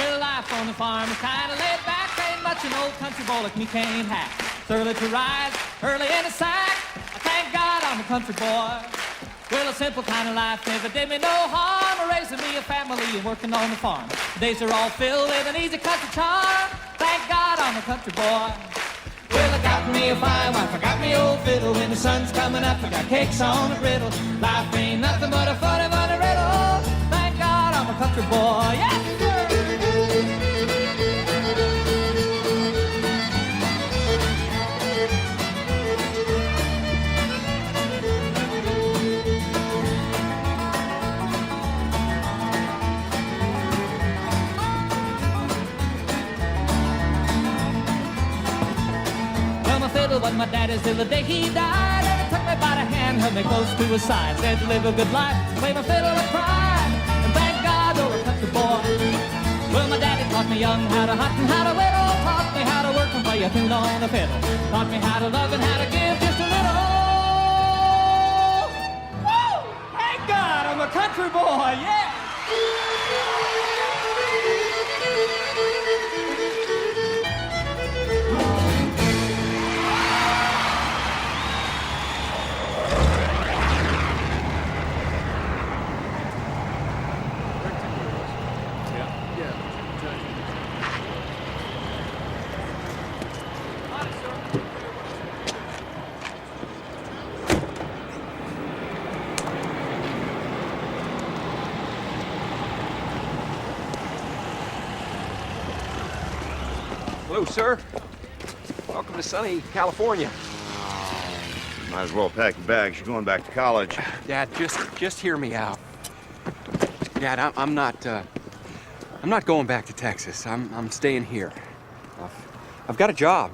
Well, life on the farm is kind of laid back. Ain't much an old country boy like me can't hack. It's early to rise, early in the sack. I thank God I'm a country boy. Well, a simple kind of life never did me no harm. Raising me a family and working on the farm. The days are all filled with an easy country charm. Thank God I'm a country boy. Well, I got me a fine wife, I got me old fiddle. When the sun's coming up, I got cakes on a griddle. Life ain't nothing but a funny, funny riddle. Thank God I'm a country boy, yes, sir. But my daddy's till the day he died. And he took me by the hand, held me close to his side. Said to live a good life, play my fiddle and pride. And thank God you're a country boy. Well, my daddy taught me young how to hunt and how to whittle. Taught me how to work and play a tune on the fiddle. Taught me how to love and how to give just a little. Woo! Thank God I'm a country boy, yeah! Hello, sir. Welcome to sunny California. Might as well pack your bags. You're going back to college. Dad, just hear me out. Dad, I'm not going back to Texas. I'm staying here. I've got a job.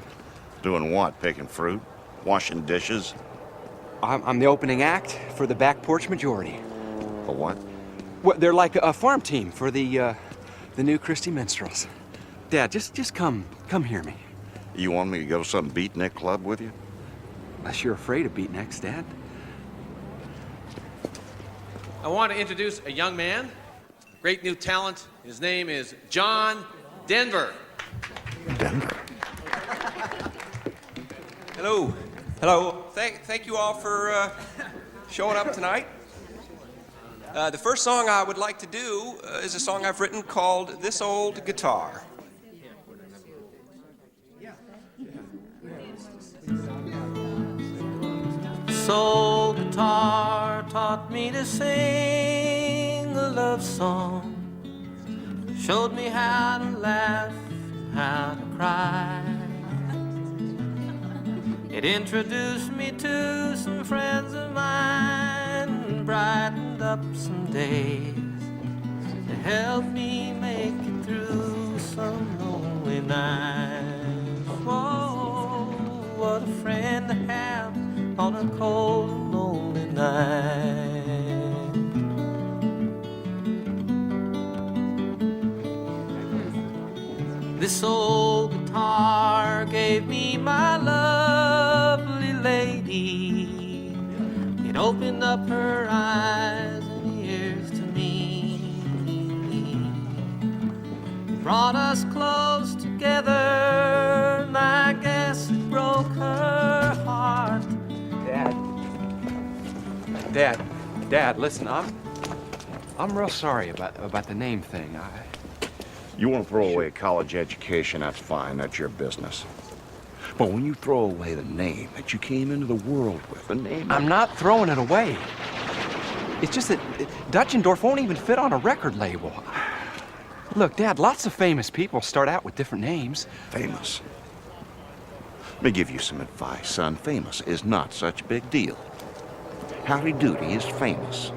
Doing what? Picking fruit? Washing dishes? I'm the opening act for the Back Porch Majority. The what? Well, they're like a farm team for the new Christie Minstrels. Dad, just come hear me. You want me to go to some beatnik club with you? Unless you're afraid of beatniks, Dad. I want to introduce a young man, great new talent. His name is John Denver. Denver? Hello. Hello. Thank you all for showing up tonight. The first song I would like to do is a song I've written called This Old Guitar. This old guitar taught me to sing a love song. Showed me how to laugh, how to cry. It introduced me to some friends of mine and brightened up some days. It helped me make it through some lonely nights. Whoa, what a friend to have on a cold and lonely night. This old guitar gave me my lovely lady. It opened up her eyes and ears to me. It brought us close together, and I guess it broke her heart. Dad, listen, I'm real sorry about the name thing. You want to throw away a college education, that's fine. That's your business. But when you throw away the name that you came into the world with, the name... I'm not throwing it away. It's just that Dutchendorf won't even fit on a record label. Look, Dad, lots of famous people start out with different names. Famous. Let me give you some advice, son. Famous is not such a big deal. Howdy Doody is famous.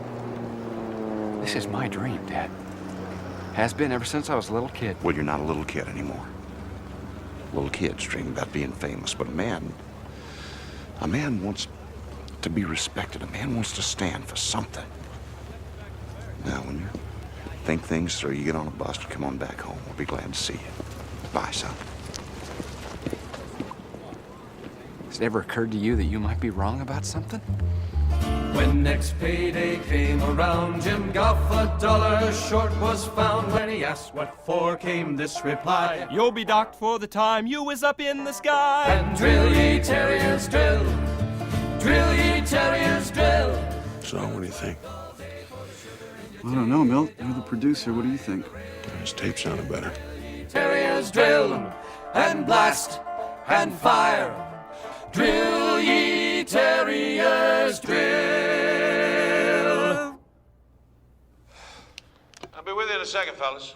This is my dream, Dad. Has been ever since I was a little kid. Well, you're not a little kid anymore. Little kids dream about being famous, but a man wants to be respected. A man wants to stand for something. Now, when you think things through, you get on a bus to come on back home. We'll be glad to see you. Bye, son. Has it ever occurred to you that you might be wrong about something? When next payday came around, Jim Goff $1 short was found. When he asked what for, came this reply: You'll be docked for the time you was up in the sky. And drill ye terriers drill, drill ye terriers drill. So, what do you think? I don't know, Milt. You're the producer. What do you think? His tape sounded better. Terriers drill, and blast, and fire. Drill ye terriers drill. I'll be with you in a second, fellas.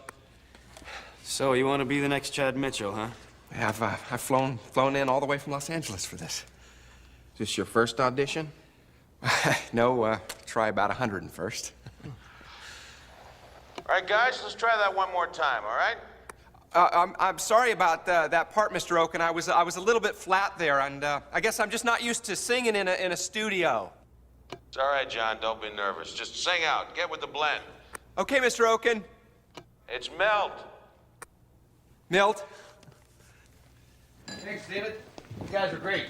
So, you want to be the next Chad Mitchell, huh? Yeah, I've flown in all the way from Los Angeles for this. Is this your first audition? No, try about 100 first. All right, guys, let's try that one more time, all right? I'm sorry about that part, Mr. Oaken. I was a little bit flat there, and I guess I'm just not used to singing in a studio. It's all right, John. Don't be nervous. Just sing out. Get with the blend. Okay, Mr. Oaken. It's Milt. Milt. Thanks, David. You guys are great.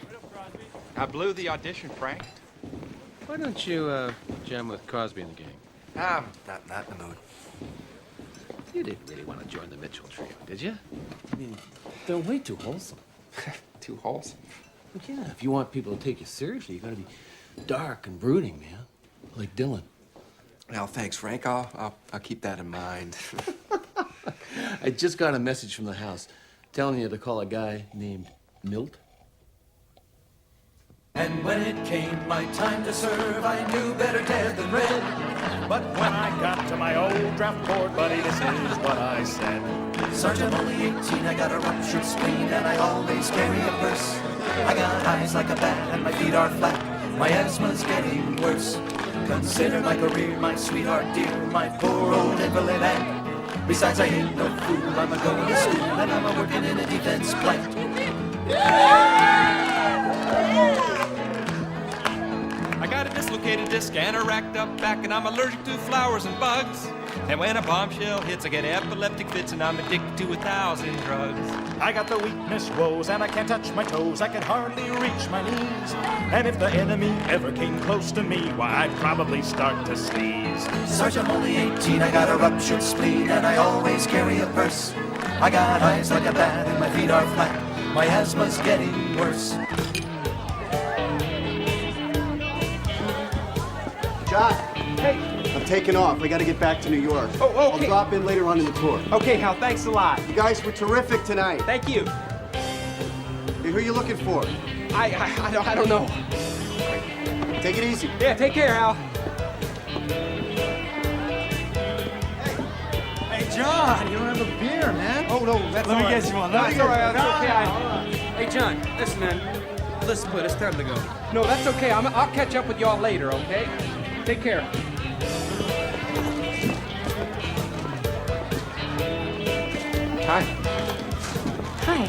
I blew the audition, Frank. Why don't you jam with Crosby and the gang? Not in the mood. You didn't really want to join the Mitchell trio, did you? I mean, they're way too wholesome. Too wholesome. But yeah, if you want people to take you seriously, you gotta be dark and brooding, man. Like Dylan. Well, thanks, Frank. I'll keep that in mind. I just got a message from the house telling you to call a guy named Milt. And when it came my time to serve, I knew better dead than red. But when I got to my old draft board, buddy, this is what I said. Sergeant, only 18, I got a ruptured spleen, and I always carry a purse. I got eyes like a bat, and my feet are flat. My asthma's getting worse. Consider my career, my sweetheart dear, my poor old invalid aunt. Besides, I ain't no fool, I'm a-going to school, and I'm a-working in a defense plant. I got a dislocated disc and a racked up back, and I'm allergic to flowers and bugs. And when a bombshell hits, I get epileptic fits, and I'm addicted to 1,000 drugs. I got the weakness woes, and I can't touch my toes. I can hardly reach my knees. And if the enemy ever came close to me, why, I'd probably start to sneeze. Sergeant, only 18, I got a ruptured spleen, and I always carry a purse. I got eyes like a bat, and my feet are flat. My asthma's getting worse. John. Hey. I'm taking off. I got to get back to New York. Oh, okay. I'll drop in later on in the tour. Okay, Hal, thanks a lot. You guys were terrific tonight. Thank you. Hey, who are you looking for? I don't know. Take it easy. Yeah, take care, Hal. Hey, John, you don't have a beer, man. Oh, no, that's Let me get you one. That's all right, that's okay. Hey, John, listen, man. Let's split. It's time to go. No, that's okay. I'll catch up with y'all later, okay? Take care. Hi. Hi.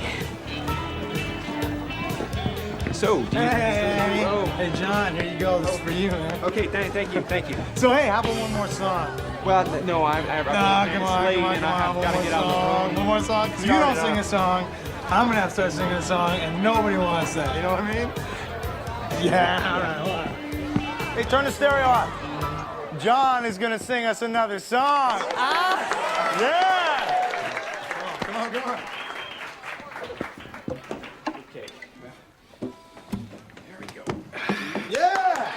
So, do you... Hey, John, here you go. This is for you, man. Okay, thank you. So, hey, how about one more song? Well, no, I'm Come on, one more song. One more song. If you don't sing a song, I'm gonna have to start singing a song, and nobody wants that. You know what I mean? Yeah. All right. Hold on. Hey, turn the stereo off. John is gonna sing us another song. Yeah. Come on. Okay. There we go. Yeah.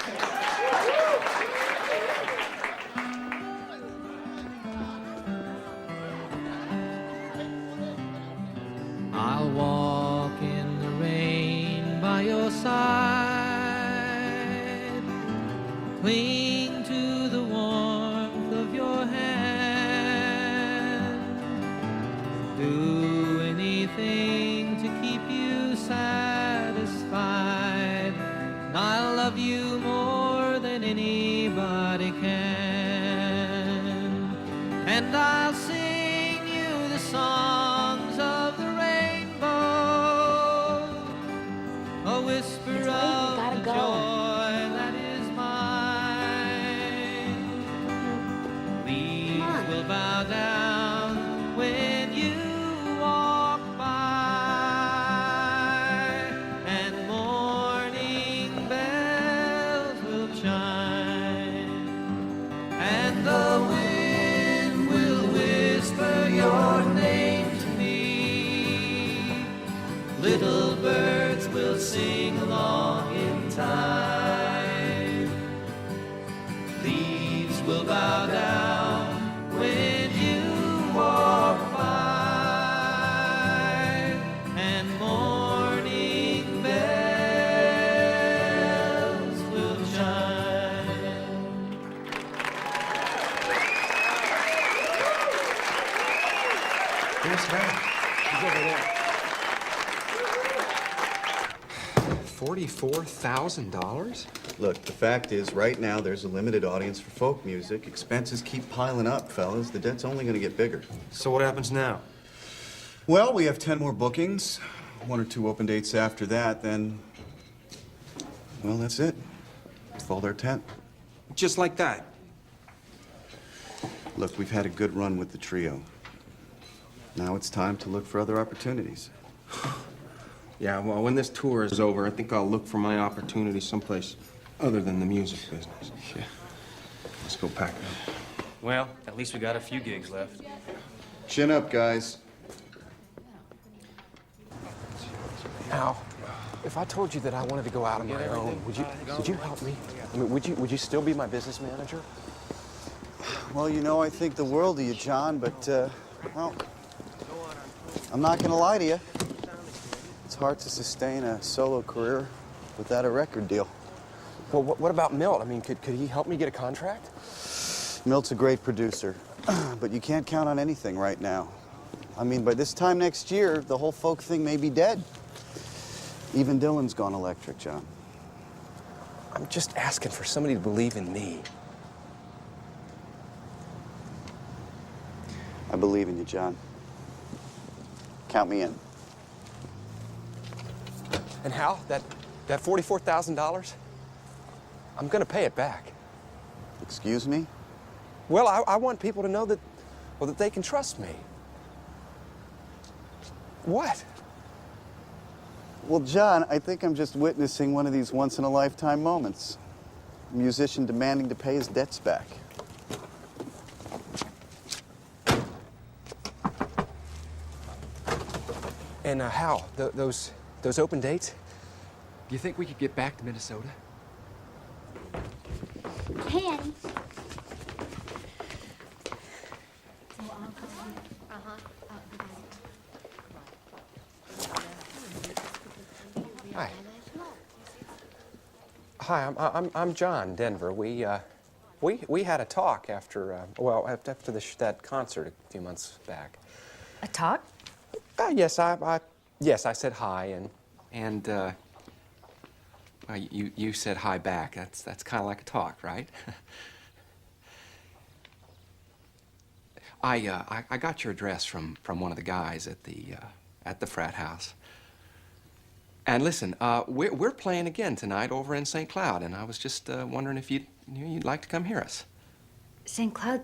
I'll walk in the rain by your side, cling to the warmth of your hand, do anything to keep you satisfied, and I'll love you more than anybody can, and I'll sing you the songs of the a whisper of the joy that is mine. Leaves will bow down when you walk by, and morning bells will chime. sing along in time. Leaves will bow down when you walk by, and morning bells will chime. Here's Frank. He's over there. $44,000? Look, the fact is, right now, there's a limited audience for folk music. Expenses keep piling up, fellas. The debt's only gonna get bigger. So what happens now? Well, we have 10 more bookings, 1 or 2 open dates after that, then... Well, that's it. Fold our tent. Just like that? Look, we've had a good run with the trio. Now it's time to look for other opportunities. Yeah, well, when this tour is over, I think I'll look for my opportunity someplace other than the music business. Yeah. Let's go pack it up. Well, at least we got a few gigs left. Chin up, guys. Al, if I told you that I wanted to go out on my own, would you help me? I mean, would you still be my business manager? Well, you know, I think the world of you, John, but, well, I'm not gonna lie to you. It's hard to sustain a solo career without a record deal. Well, what about Milt? I mean, could he help me get a contract? Milt's a great producer, but you can't count on anything right now. I mean, by this time next year, the whole folk thing may be dead. Even Dylan's gone electric, John. I'm just asking for somebody to believe in me. I believe in you, John. Count me in. And Hal, that $44,000, I'm gonna pay it back. Excuse me? Well, I want people to know that, well, that they can trust me. What? Well, John, I think I'm just witnessing one of these once-in-a-lifetime moments. A musician demanding to pay his debts back. And Hal, those open dates? Do you think we could get back to Minnesota? Can. Hi. Hi, I'm John Denver. We had a talk after after that concert a few months back. A talk? Yes, I said hi And well, you said hi back. That's kind of like a talk, right? I got your address from one of the guys at the frat house. And listen, we're playing again tonight over in St. Cloud, and I was just wondering if you'd like to come hear us. St. Cloud?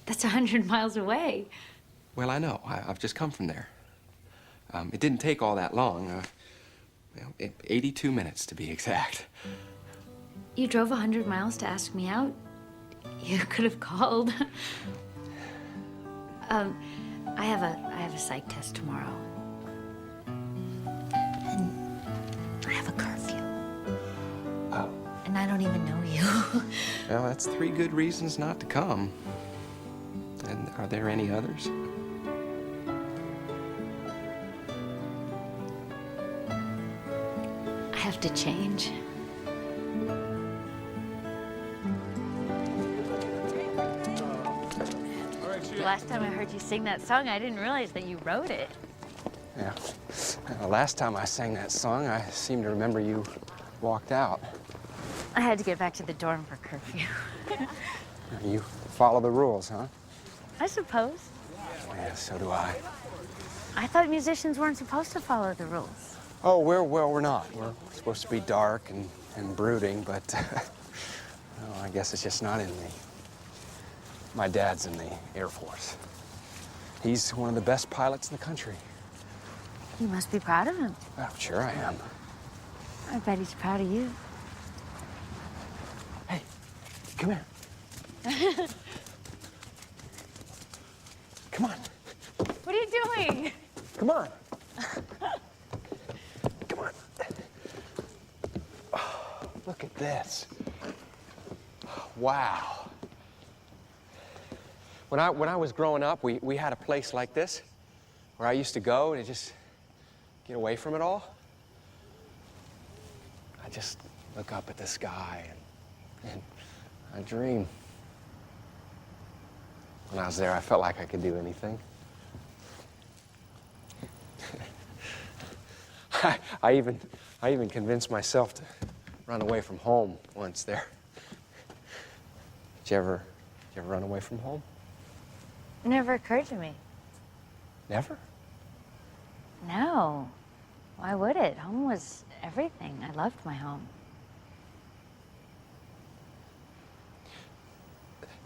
That's 100 miles away. Well, I know. I've just come from there. It didn't take all that long. 82 minutes to be exact. You drove 100 miles to ask me out? You could have called. I have a psych test tomorrow. And I have a curfew. Oh. And I don't even know you. Well, that's 3 good reasons not to come. And are there any others? I have to change. Last time I heard you sing that song, I didn't realize that you wrote it. Yeah. Last time I sang that song, I seem to remember you walked out. I had to get back to the dorm for curfew. You follow the rules, huh? I suppose. Yeah, so do I. I thought musicians weren't supposed to follow the rules. Oh, we're not. We're supposed to be dark and brooding, but well, I guess it's just not in me. My dad's in the Air Force. He's one of the best pilots in the country. You must be proud of him. Well, sure I am. I bet he's proud of you. Hey, come here. Come on. What are you doing? Come on. Come on. Look at this. Wow. When I was growing up, we had a place like this where I used to go and just get away from it all. I just look up at the sky and I dream. When I was there, I felt like I could do anything. I even convinced myself to run away from home once there. Did you ever run away from home? It never occurred to me. Never? No. Why would it? Home was everything. I loved my home.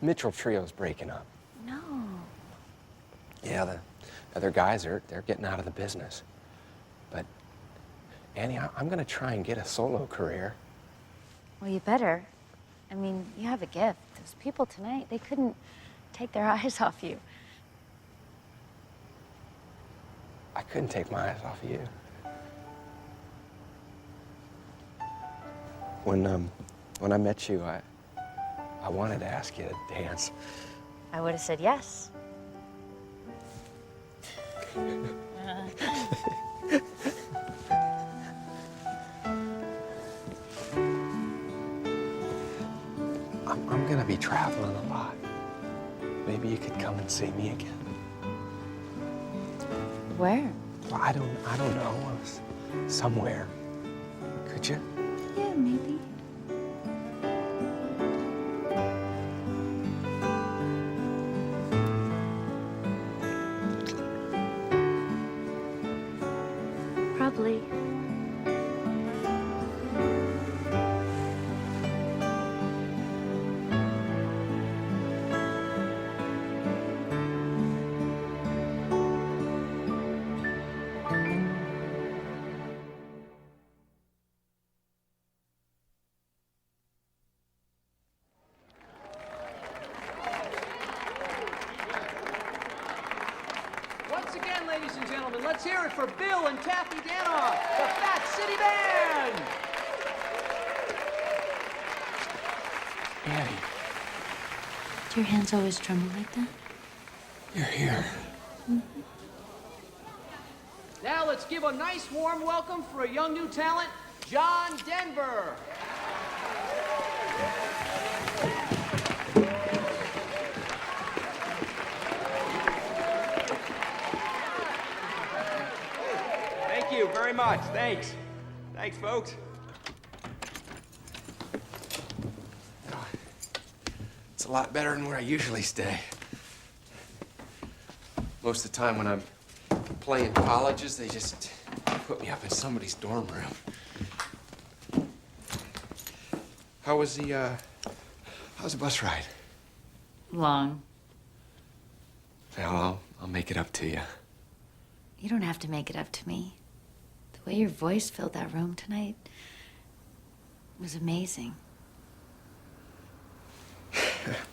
Mitchell Trio's breaking up. No. Yeah, the other guys they're getting out of the business. But Annie, I'm gonna try and get a solo career. Well, you better. I mean, you have a gift. Those people tonight, they couldn't take their eyes off you. I couldn't take my eyes off of you. When I met you, I wanted to ask you to dance. I would have said yes. I'm gonna be traveling a lot. Maybe you could come and see me again. Where? Well, I don't know. Somewhere. Could you? Yeah, maybe. Probably. Once again, ladies and gentlemen, let's hear it for Bill and Kathy Danoff, the Fat City Band! Annie, Do your hands always tremble like that? you're here. Now let's give a nice warm welcome for a young new talent, John Denver. Thank you very much. Thanks. Thanks, folks. It's a lot better than where I usually stay. Most of the time when I'm playing colleges, they just put me up in somebody's dorm room. How's the bus ride? Long. Well, I'll make it up to you. You don't have to make it up to me. The way your voice filled that room tonight was amazing.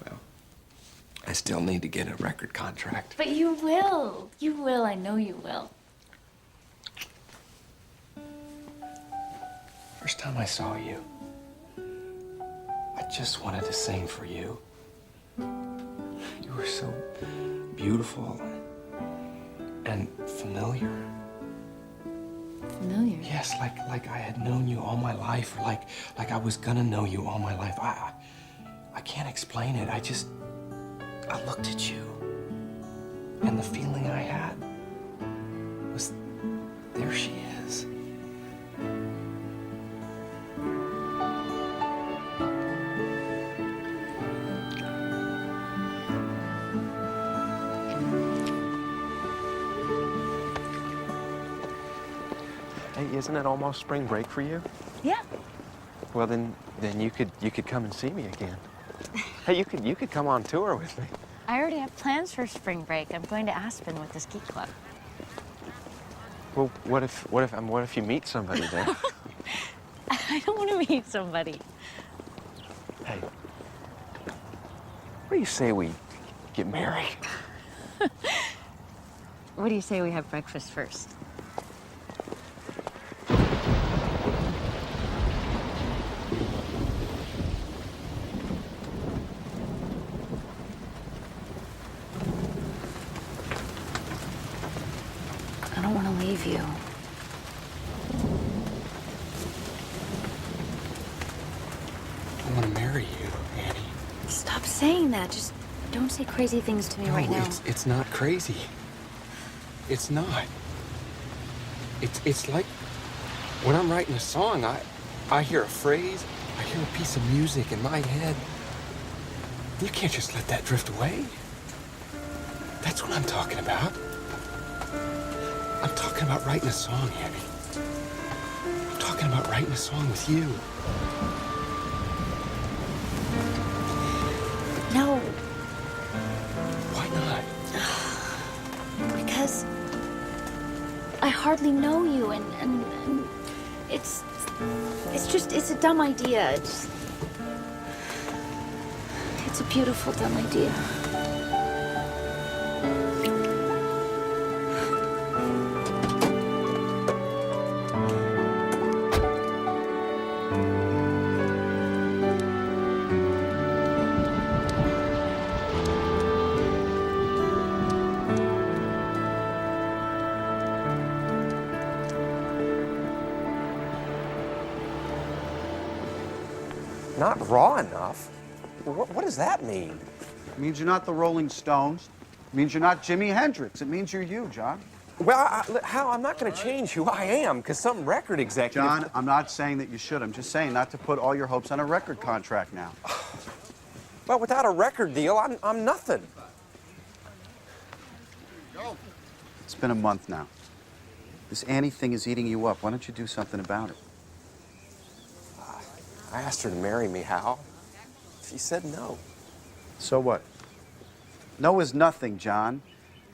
Well, I still need to get a record contract. But you will. You will. I know you will. First time I saw you, I just wanted to sing for you. You were so beautiful and familiar. Familiar? Yes, like I had known you all my life, or like I was gonna know you all my life. I can't explain it. I looked at you, and the feeling I had was, there she is. Hey, isn't it almost spring break for you? Yeah. Well, then you could come and see me again. Hey, you could come on tour with me. I already have plans for spring break. I'm going to Aspen with the ski club. Well, what if you meet somebody there? I don't want to meet somebody. Hey, what do you say we get married? What do you say we have breakfast first? believe you. I want to marry you, Annie. Stop saying that. Just don't say crazy things to me right now. It's not crazy. It's not. It's like when I'm writing a song, I hear a phrase, I hear a piece of music in my head. You can't just let that drift away. That's what I'm talking about. I'm talking about writing a song, Annie. I'm talking about writing a song with you. No. Why not? Because I hardly know you, and it's a dumb idea. It's a beautiful dumb idea. Not raw enough? What does that mean? It means you're not the Rolling Stones. It means you're not Jimi Hendrix. It means you're you, John. Well, Hal, I'm not going to change who I am because some record executive... John, I'm not saying that you should. I'm just saying not to put all your hopes on a record contract now. Well, without a record deal, I'm nothing. It's been a month now. This Annie thing is eating you up. Why don't you do something about it? I asked her to marry me, Hal. She said no. So what? No is nothing, John.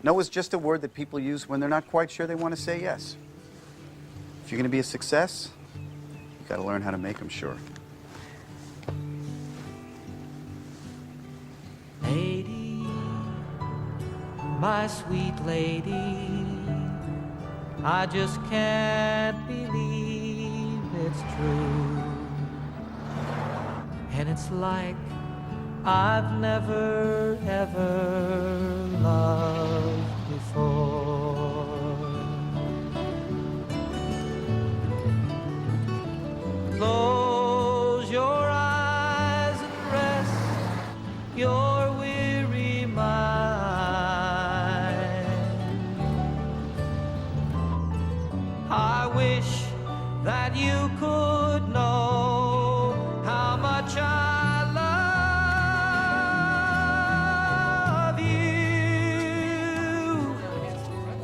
No is just a word that people use when they're not quite sure they want to say yes. If you're going to be a success, you got to learn how to make them sure. Lady, my sweet lady, I just can't believe it's true. And it's like I've never, ever loved before. Close your eyes and rest your weary mind. I wish that you could know how much I love you.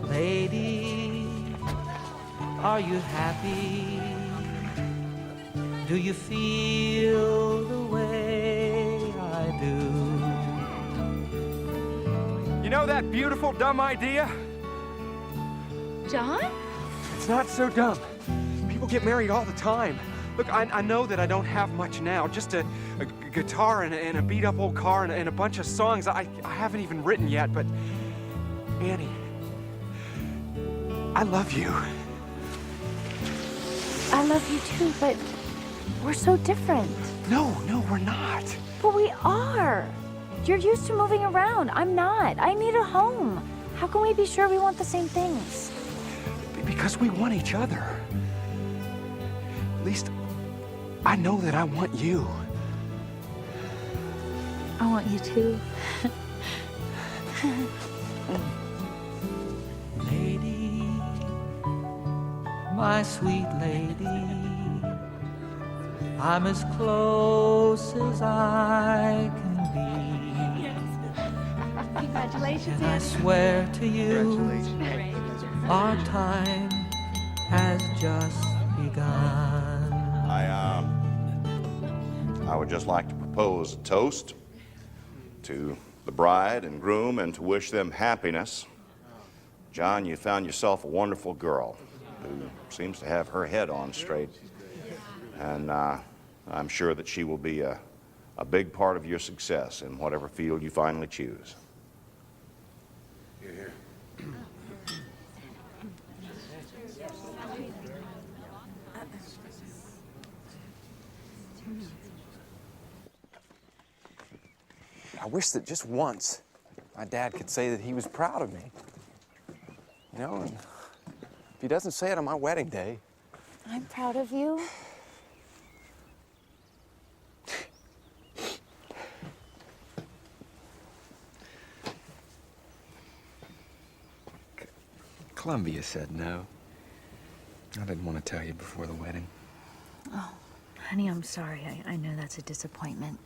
Lady, are you happy? Do you feel the way I do? You know that beautiful, dumb idea? John? It's not so dumb. People get married all the time. Look, I know that I don't have much now, just a guitar and a beat-up old car and a bunch of songs I haven't even written yet, but Annie, I love you. I love you too, but we're so different. No, we're not. But we are. You're used to moving around. I'm not. I need a home. How can we be sure we want the same things? Because we want each other. At least, I know that I want you. I want you too. Lady, my sweet lady, I'm as close as I can be. Congratulations, And I swear to you, our time has just begun. I would just like to propose a toast to the bride and groom and to wish them happiness. John, you found yourself a wonderful girl who seems to have her head on straight. And I'm sure that she will be a big part of your success in whatever field you finally choose. Here, here. I wish that just once my dad could say that he was proud of me. You know, and if he doesn't say it on my wedding day. I'm proud of you. Columbia said no. I didn't want to tell you before the wedding. Oh, honey, I'm sorry. I know that's a disappointment.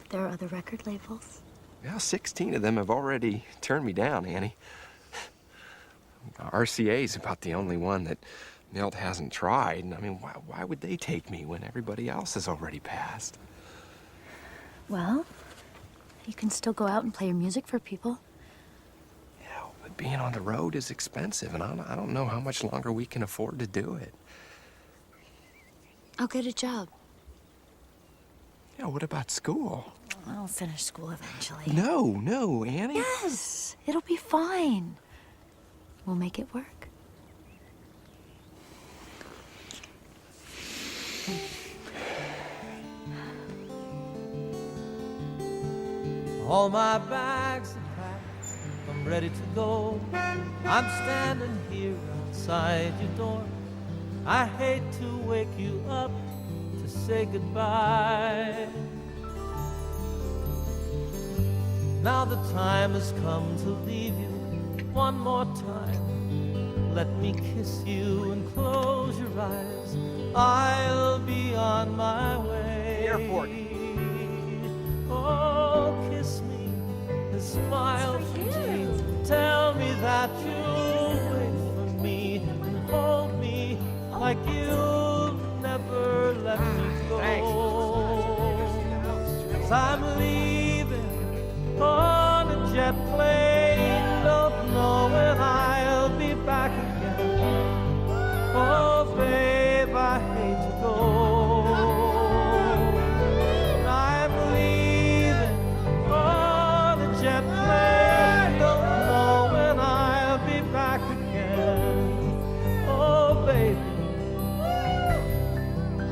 There are other record labels. Well, 16 of them have already turned me down, Annie. RCA's about the only one that Milt hasn't tried. And I mean, why would they take me when everybody else has already passed? Well, you can still go out and play your music for people. Yeah, but being on the road is expensive, and I don't know how much longer we can afford to do it. I'll get a job. Yeah, what about school? I'll finish school eventually. No, Annie. Yes, it'll be fine. We'll make it work. All my bags are packed, I'm ready to go. I'm standing here outside your door. I hate to wake you up to say goodbye. Now the time has come to leave you one more time. Let me kiss you and close your eyes. I'll be on my way. Airport. Oh, kiss me and smile for me. Tell me that you'll wait for me and hold me like you'll never let me go. 'Cause I'm leaving on a jet plane. Don't know when I'll be back again. Oh, babe, I hate to go.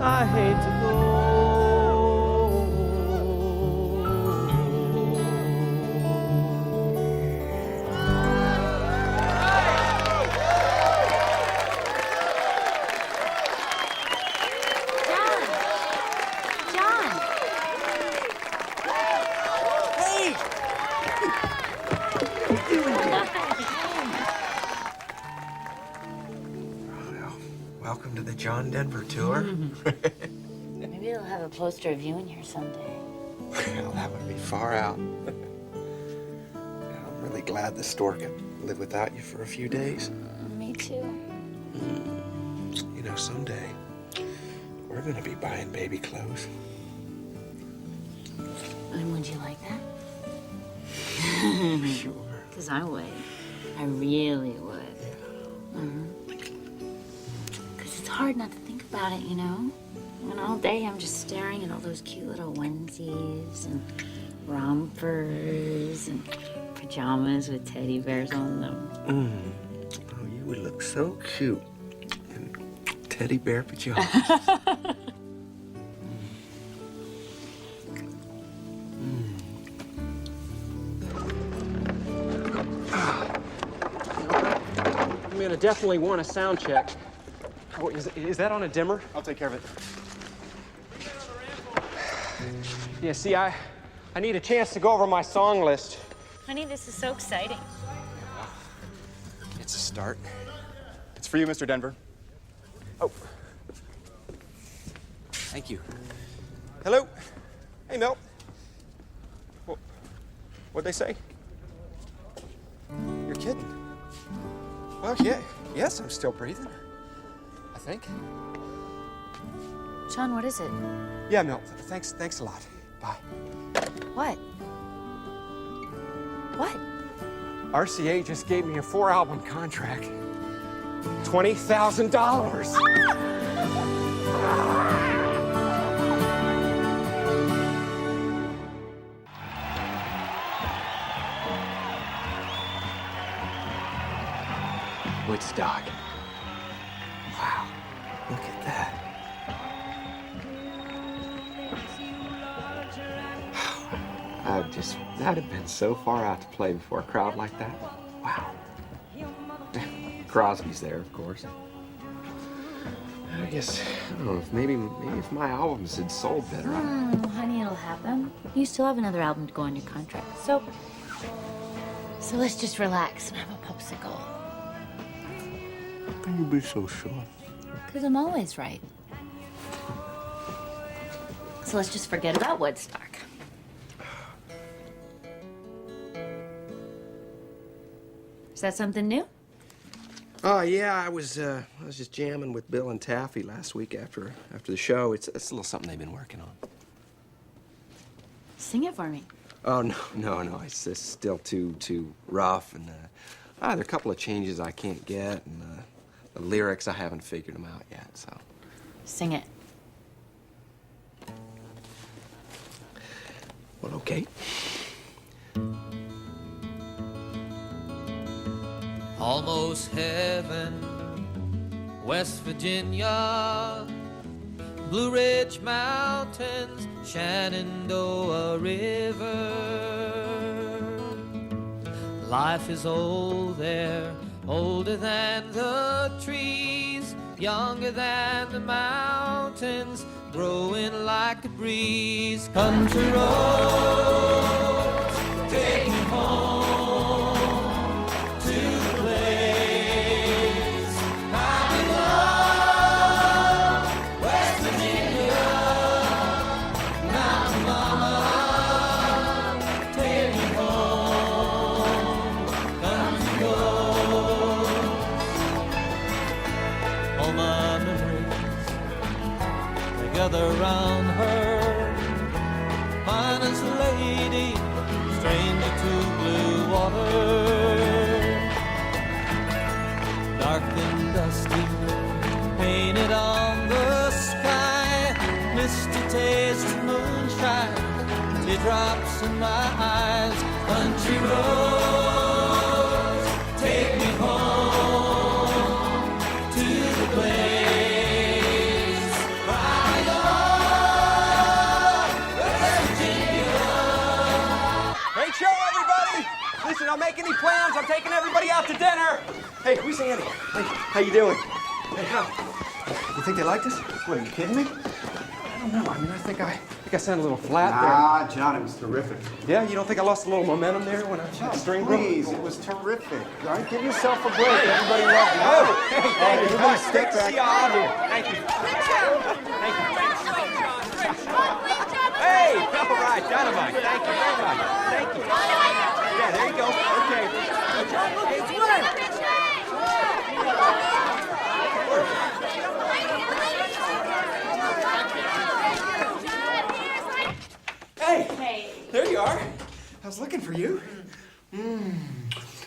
I hate to go. John! Hey! Welcome to the John Denver tour. Maybe they'll have a poster of you in here someday. Well, that would be far out. I'm really glad the store could live without you for a few days. Me too. You know, someday we're gonna be buying baby clothes. And would you like that? Sure. Because I would. I really would. Because it's hard not to think about it, you know? And all day I'm just staring at all those cute little onesies and rompers and pajamas with teddy bears on them. Oh, you would look so cute in teddy bear pajamas. I'm gonna definitely want a sound check. Oh, is that on a dimmer? I'll take care of it. Yeah, see, I need a chance to go over my song list. Honey, this is so exciting. It's a start. It's for you, Mr. Denver. Oh. Thank you. Hello? Hey, Milt. What'd they say? You're kidding. Well, yes, I'm still breathing. I think. John, what is it? Yeah, Milt, thanks a lot. Bye. What? What? RCA just gave me a 4-album contract. $20,000. Woodstock. Wow, look at that. That'd have been so far out to play before a crowd like that. Wow. Crosby's there, of course. I guess, I don't know, maybe if my albums had sold better. Honey, it'll happen. You still have another album to go on your contract. So let's just relax and have a popsicle. How can you be so sure? Because I'm always right. So let's just forget about Woodstock. Is that something new? Oh, yeah, I was just jamming with Bill and Taffy last week after the show. It's a little something they've been working on. Sing it for me. Oh, no. It's just still too rough, and there are a couple of changes I can't get, and the lyrics, I haven't figured them out yet, so. Sing it. Well, okay. Almost heaven, West Virginia, Blue Ridge Mountains, Shenandoah River. Life is old there, older than the trees, younger than the mountains, growing like a breeze. Country roads, take me home to the place I belong, West Virginia. Mountain mama, take me home. Country roads, all my memories together round her, finest lady, stranger to blue water, dark and dusty, painted on the sky, misty taste of moonshine, teardrops in my eyes. Country roads, take me home to the place I belong, West Virginia. Great show, everybody! Listen, I'll make any plans. I'm taking everybody out to dinner. Hey, who's Annie? Hey, how you doing? Hey, how? You think they liked us? What, are you kidding me? I don't know. I mean, I think I sound a little flat Ah, John, it was terrific. there. Yeah, you don't think I lost a little momentum there when I string broke? Please, it was terrific. All right, give yourself a break. Everybody loved you. Hey, everybody step back. See you all here. Thank you. Thank you. Hey, all right, dynamite. Thank you very much. Thank you. Yeah, there you go. Okay. Hey, there you are. I was looking for you.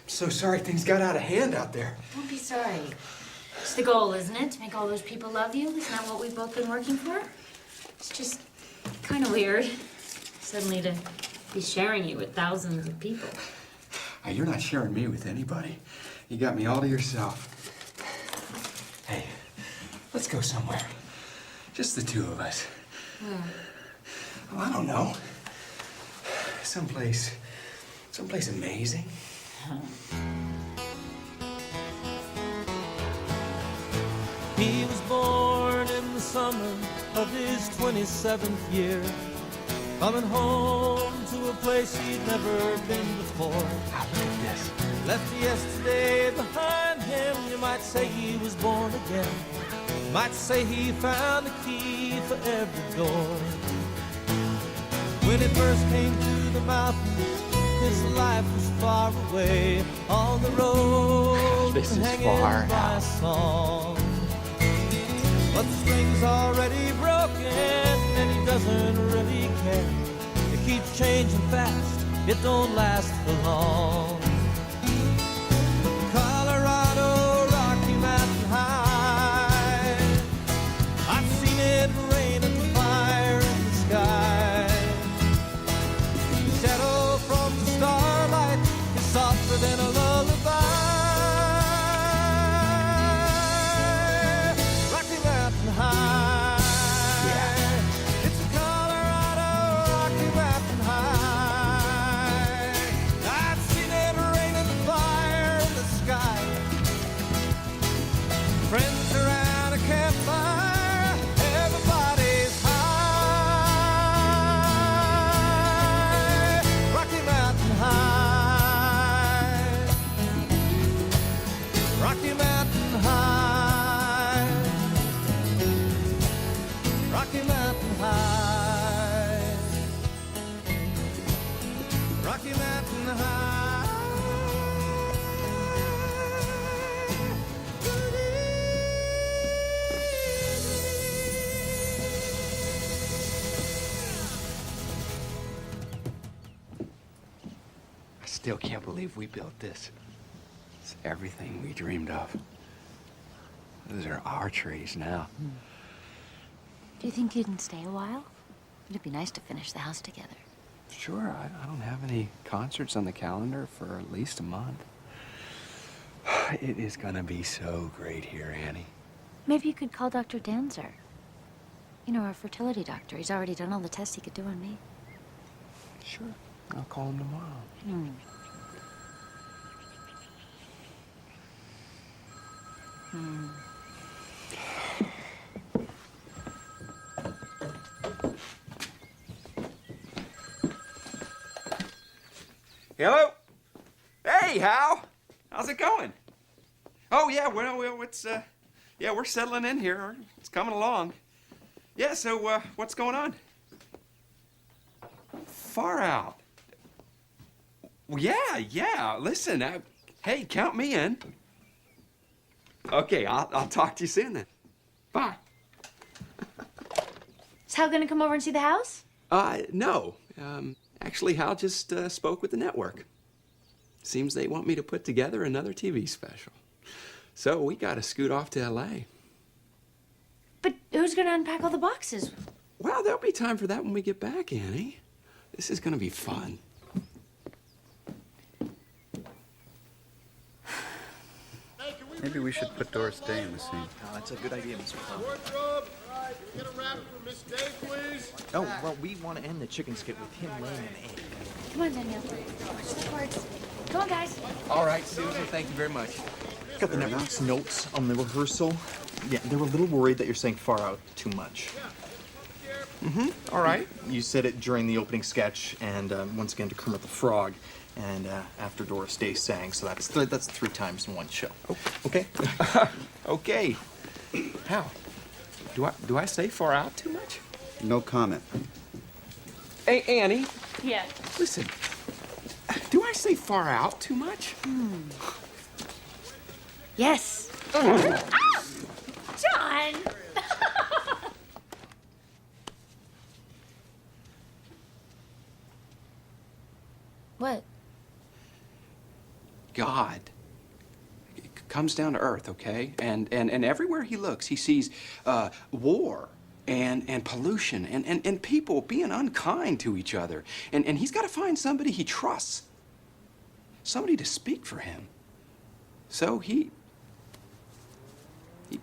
So sorry things got out of hand out there. Don't be sorry. It's the goal, isn't it? To make all those people love you? Isn't that what we've both been working for? It's just kind of weird, suddenly to be sharing you with thousands of people. You're not sharing me with anybody. You got me all to yourself. Hey, let's go somewhere. Just the two of us. Well, I don't know. Someplace amazing. He was born in the summer of his 27th year, coming home to a place he'd never been before. Look at this. Left yesterday behind him, you might say he was born again. You might say he found the key for every door. When he first came to the mountains, his life was far away. On the road, This is hanging far by a out. song. But the string's already broken, and he doesn't really care. It keeps changing fast, it don't last for long. Colorado, Rocky Mountain High, I've seen it rain and fire in the sky. The shadow from the starlight is softer than a lullaby. Rocky Mountain High, it's a Colorado Rocky Mountain High. I've seen it Rocky Mountain High. Rocky Mountain High. Rocky Mountain High. I still can't believe we built this. It's everything we dreamed of. Those are our trees now. Do you think you can stay a while? It'd be nice to finish the house together. Sure, I don't have any concerts on the calendar for at least a month. It is gonna be so great here, Annie. Maybe you could call Dr. Danzer. You know, our fertility doctor. He's already done all the tests he could do on me. Sure, I'll call him tomorrow. Hello? Hey, Hal. How's it going? Oh, yeah, well, it's, yeah, we're settling in here. It's coming along. Yeah, so, what's going on? Far out. Well, yeah, listen, hey, count me in. Okay, I'll talk to you soon then. Bye. Is Hal gonna come over and see the house? No. Actually, Hal just spoke with the network. Seems they want me to put together another TV special. So we gotta scoot off to L.A. But who's gonna unpack all the boxes? Well, there'll be time for that when we get back, Annie. This is gonna be fun. Maybe we should put Doris Day in the scene. Oh, that's a good idea, Mr. Plum. Wardrobe, get a wrap for Miss Day, please. Oh, well, we want to end the chicken skit with him laying an egg. Come on, Danielle. Watch the cards. Come on, guys. All right, Susan, thank you very much. Got the network's notes on the rehearsal. Yeah, they were a little worried that you're saying far out too much. All right. You said it during the opening sketch, and once again to Kermit the Frog, and after Doris Day sang. So that's 3 times in one show. Okay. Okay. Hal, do I say far out too much? No comment. Hey, Annie, Yeah. listen. Do I say far out too much? Yes. Ah! John! What? God comes down to earth, okay? And everywhere he looks, he sees war and pollution and people being unkind to each other. And he's got to find somebody he trusts, somebody to speak for him. So he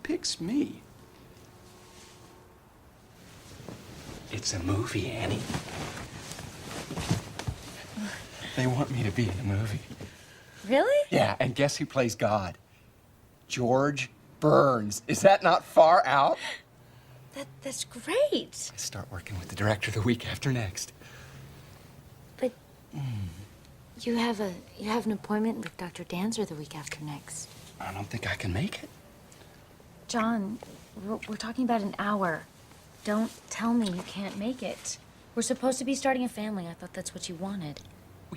picks me. It's a movie, Annie. They want me to be in a movie. Really? Yeah, and guess who plays God? George Burns. Is that not far out? That's great. I start working with the director the week after next. But you have an appointment with Dr. Danzer the week after next. I don't think I can make it. John, we're talking about an hour. Don't tell me you can't make it. We're supposed to be starting a family. I thought that's what you wanted.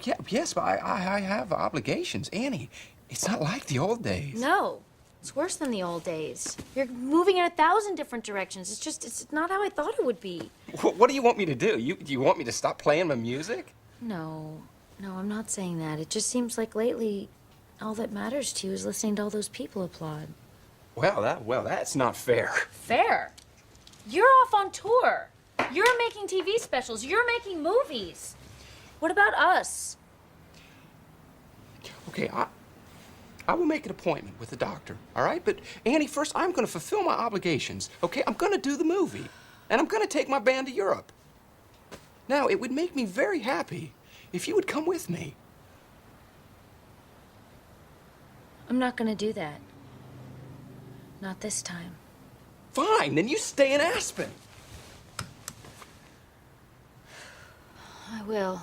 Yeah, yes, but I have obligations. Annie, it's not like the old days. No, it's worse than the old days. You're moving in 1,000 different directions. It's not how I thought it would be. What do you want me to do? Do you want me to stop playing my music? No, I'm not saying that. It just seems like lately, all that matters to you is listening to all those people applaud. Well, that's not fair. Fair? You're off on tour. You're making TV specials. You're making movies. What about us? Okay, I will make an appointment with the doctor, all right? But, Annie, first, I'm going to fulfill my obligations, okay? I'm going to do the movie, and I'm going to take my band to Europe. Now, it would make me very happy if you would come with me. I'm not gonna do that. Not this time. Fine, then you stay in Aspen. I will.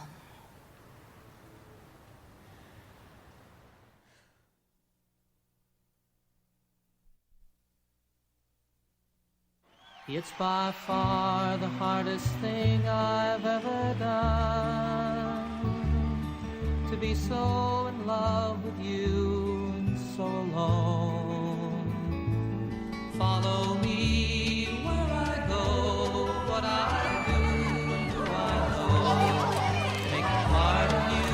It's by far the hardest thing I've ever done, to be so in love with you and so alone. Follow me where I go, what I do and who I know. Make a part of you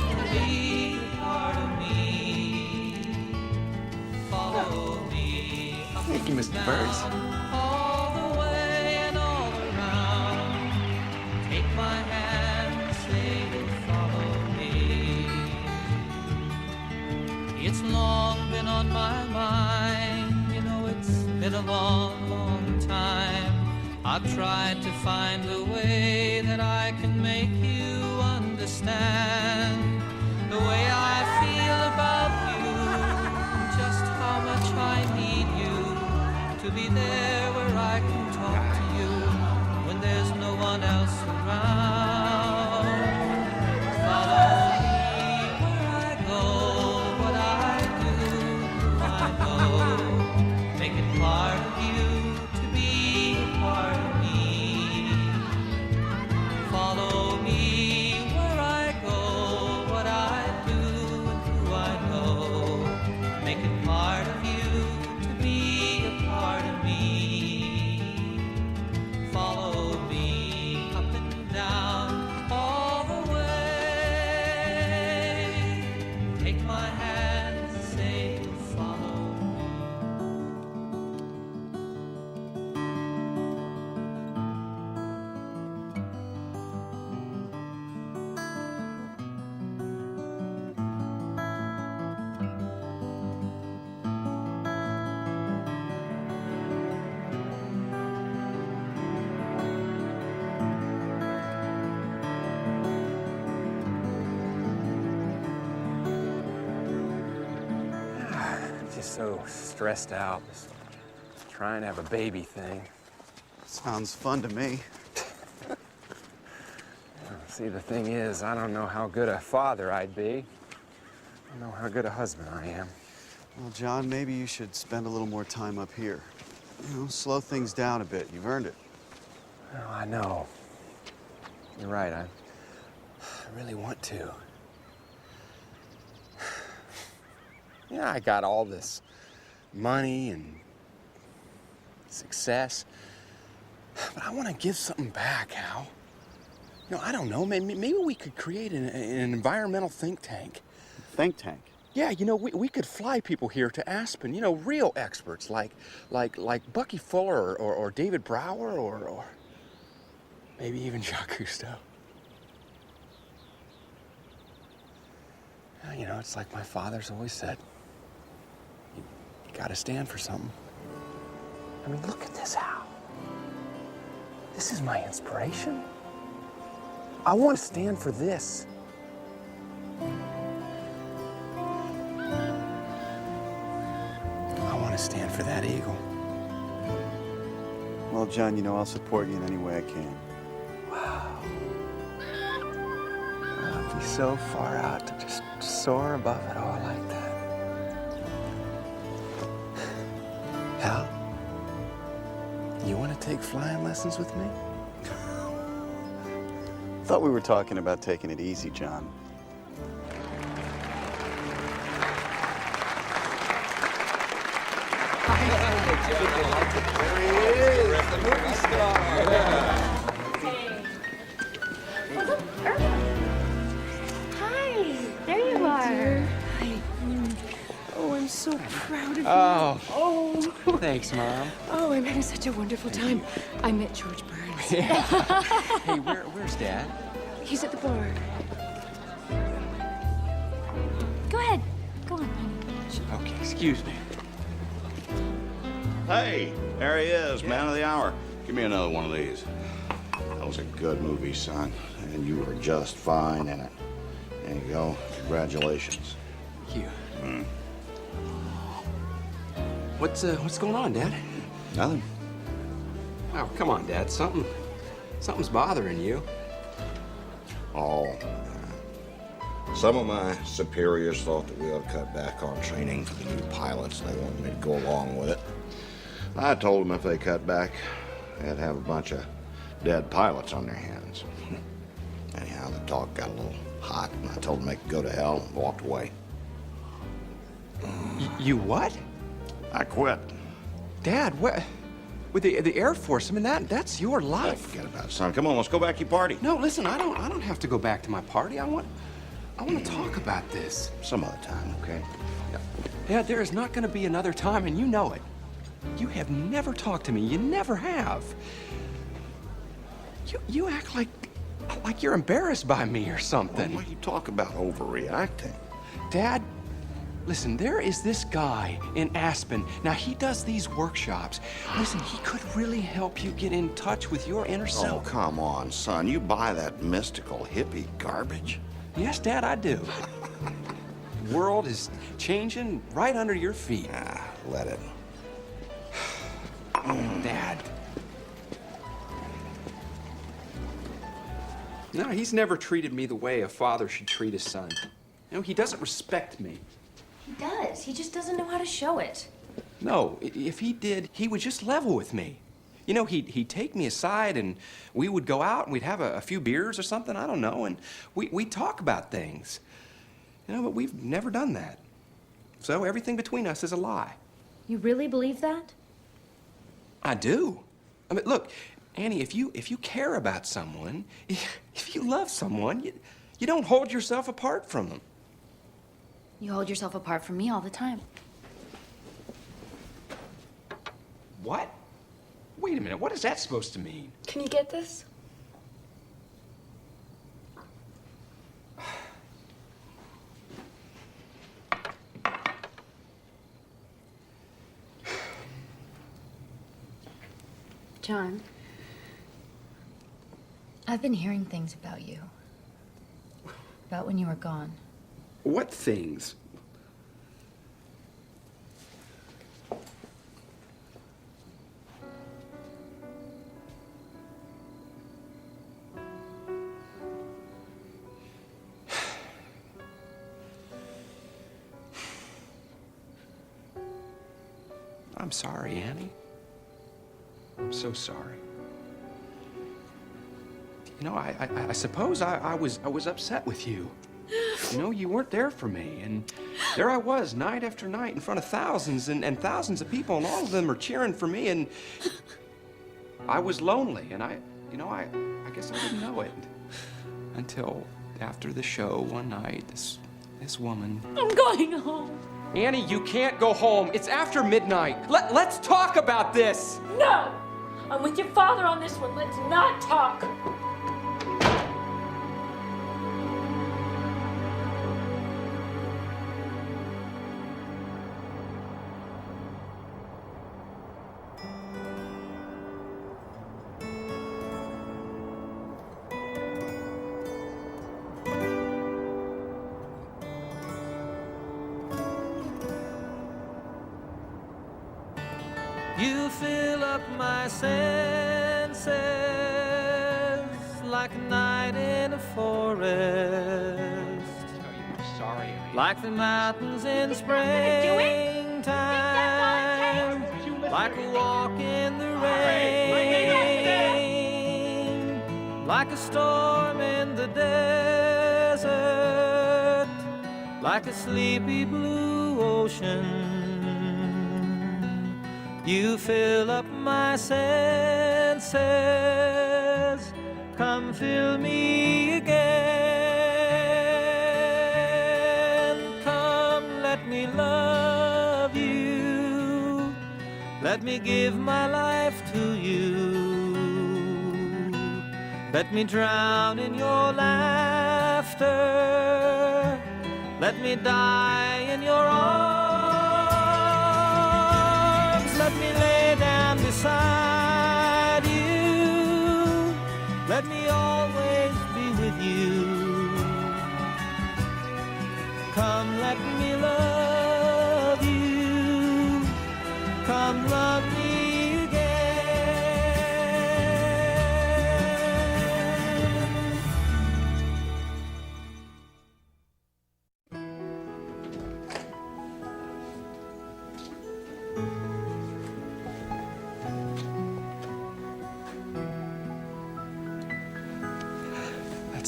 to be a part of me. Follow me up Thank you, Mr. Burns. all the way and all around. Take my hand and say you'll follow me. It's long been on my mind, you know it's been a long, long time. I've tried to find a way that I can make you understand the way I feel about you, just how much I need you to be there where I can talk to you when there's no one else around. Follow me where I go, what I do, I know. Make it part of you to be a part of me. Follow me where I go, what I do and who I know. Make it part of you to be a part of me. Follow me up and down all the way. Take my hand and say you'll follow me. Just so stressed out, this trying to have a baby thing. Sounds fun to me. See, the thing is, I don't know how good a father I'd be. I don't know how good a husband I am. Well, John, maybe you should spend a little more time up here. You know, slow things down a bit. You've earned it. Well, I know. You're right. I really want to. Yeah, I got all this money and success, but I want to give something back, Hal. You know, I don't know. Maybe we could create an environmental think tank. Think tank? Yeah, you know, we could fly people here to Aspen. You know, real experts like Bucky Fuller or David Brower or maybe even Jacques Cousteau. You know, it's like my father's always said. You gotta stand for something. I mean, look at this, Hal. This is my inspiration. I want to stand for this. I want to stand for that eagle. Well, John, you know I'll support you in any way I can. Wow. I'd be so far out to just soar above it all like that. Hal, you want to take flying lessons with me? Thought we were talking about taking it easy, John. There he is, the movie star. Hi, there you are. Hi. Oh, I'm so proud of you. Oh. Oh. Thanks, Mom. Oh, I'm having such a wonderful time. I met George Burns. Yeah. Hey, where's Dad? He's at the bar. Go ahead. Go on, honey. Okay, excuse me. Hey, there he is, man of the hour. Give me another one of these. That was a good movie, son, and you were just fine in it. There you go. Congratulations. Thank you. Mm. What's going on, Dad? Nothing. Oh, come on, Dad. Something's bothering you. Oh, some of my superiors thought that we ought to cut back on training for the new pilots. They wanted me to go along with it. I told them if they cut back, they'd have a bunch of dead pilots on their hands. Anyhow, the talk got a little hot, and I told them they could go to hell and walked away. You what? I quit. Dad, what? With the Air Force, I mean, that's your life. Forget about it, son. Come on, let's go back to your party. No, listen, I don't have to go back to my party. I want to talk about this. Some other time, okay? Dad, there is not going to be another time, and you know it. You have never talked to me. You never have. You act like you're embarrassed by me or something. Well, what do you talk about overreacting? Dad, listen, there is this guy in Aspen. Now, he does these workshops. Listen, he could really help you get in touch with your inner Oh, self. come on, son. You buy that mystical hippie garbage? Yes, Dad, I do. The world is changing right under your feet. Let it. Dad. No, he's never treated me the way a father should treat his son. You know, he doesn't respect me. He does. He just doesn't know how to show it. No, if he did, he would just level with me. You know, he'd take me aside and we would go out and we'd have a few beers or something, I don't know, and we'd talk about things. You know, but we've never done that. So everything between us is a lie. You really believe that? I do. I mean, look, Annie, if you care about someone, if you love someone, you don't hold yourself apart from them. You hold yourself apart from me all the time. What? Wait a minute, what is that supposed to mean? Can you get this? John, I've been hearing things about you. About when you were gone. What things? I'm sorry, Annie. I'm so sorry. You know, I suppose I was upset with you. You know, you weren't there for me, and there I was, night after night, in front of thousands and thousands of people, and all of them are cheering for me, and I was lonely, and I guess I didn't know it until after the show one night. This woman. I'm going home. Annie, you can't go home. It's after midnight. Let's talk about this. No! I'm with your father on this one. Let's not talk. You fill up my senses like a night in a forest, Sorry. like the mountains in springtime, like a walk in the rain, like a storm in the desert, like a sleepy blue ocean. You fill up my senses, come fill me again. Come, let me love you, let me give my life to you. Let me drown in your laughter, let me die in your arms. Let me lay down beside you. Let me always be with you. Come, let me love you. Come, love me again.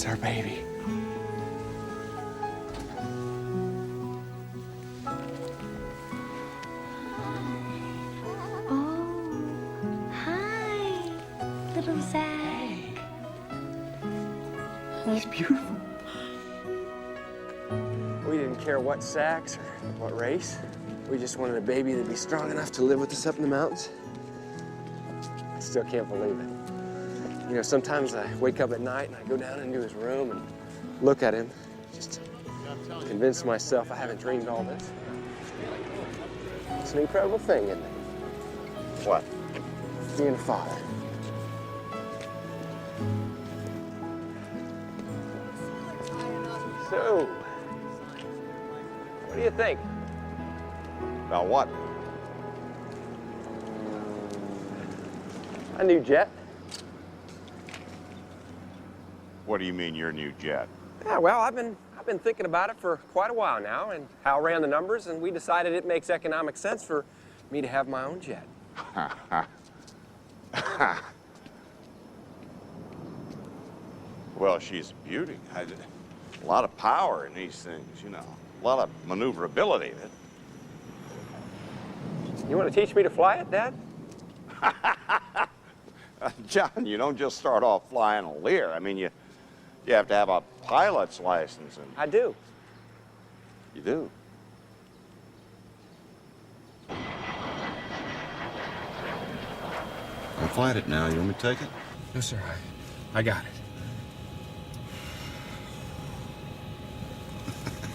It's our baby. Oh, hi, little Zach. He's beautiful. We didn't care what sex or what race. We just wanted a baby that'd be strong enough to live with us up in the mountains. I still can't believe it. You know, sometimes I wake up at night and I go down into his room and look at him, just to convince myself I haven't dreamed all this. It's an incredible thing, isn't it? What? Being a father. So, what do you think? About what? A new jet. What do you mean your new jet? Yeah, well, I've been thinking about it for quite a while now, and Hal ran the numbers, and we decided it makes economic sense for me to have my own jet. Well, she's a beauty. A lot of power in these things, you know. A lot of maneuverability. You want to teach me to fly it, Dad? John, you don't just start off flying a Lear. I mean, you have to have a pilot's license. And I do. You do? I'm flying it now. You want me to take it? No, sir. I got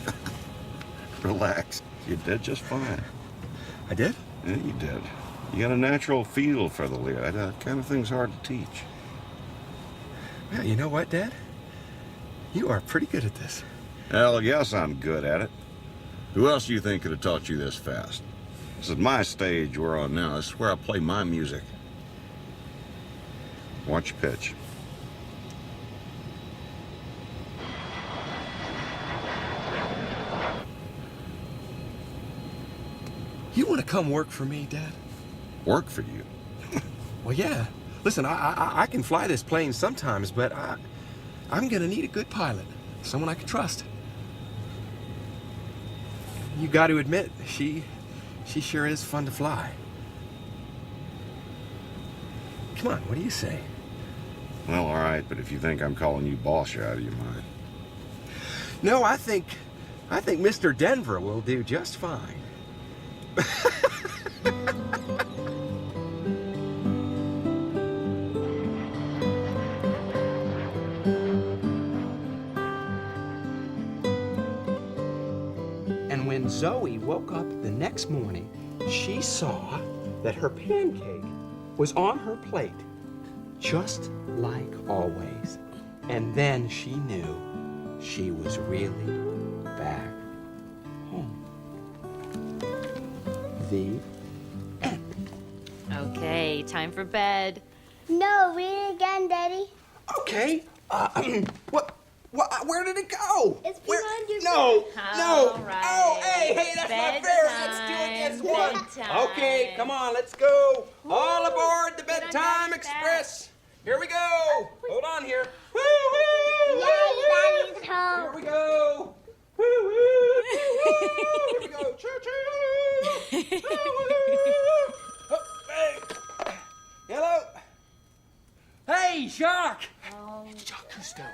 it. Relax. You did just fine. I did? Yeah, you did. You got a natural feel for the Lear. That kind of thing's hard to teach. Yeah, you know what, Dad? You are pretty good at this. Hell, yes, I'm good at it. Who else do you think could have taught you this fast? This is my stage we're on now. This is where I play my music. Watch your pitch. You want to come work for me, Dad? Work for you? Well, yeah. Listen, I can fly this plane sometimes, but I'm gonna need a good pilot, someone I can trust. You got to admit, she sure is fun to fly. Come on, what do you say? Well, all right, but if you think I'm calling you boss, you're out of your mind. No, I think Mr. Denver will do just fine. And when Zoe woke up the next morning, she saw that her pancake was on her plate, just like always. And then she knew she was really back home. The end. Okay, time for bed. No, read it again, Daddy. Okay. Where did it go? It's behind you. No. All right. Oh, hey, that's not fair. Let's do it this one. Okay, come on, let's go. All aboard the Bedtime Express. Here we go. Hold on here. Woo, woo, Yay, Daddy's home. Here we go. Woo, woo, woo, woo. Here we go. Choo-choo. Oh, hey. Hello. Hey, Jacques. Oh. Jacques Cousteau.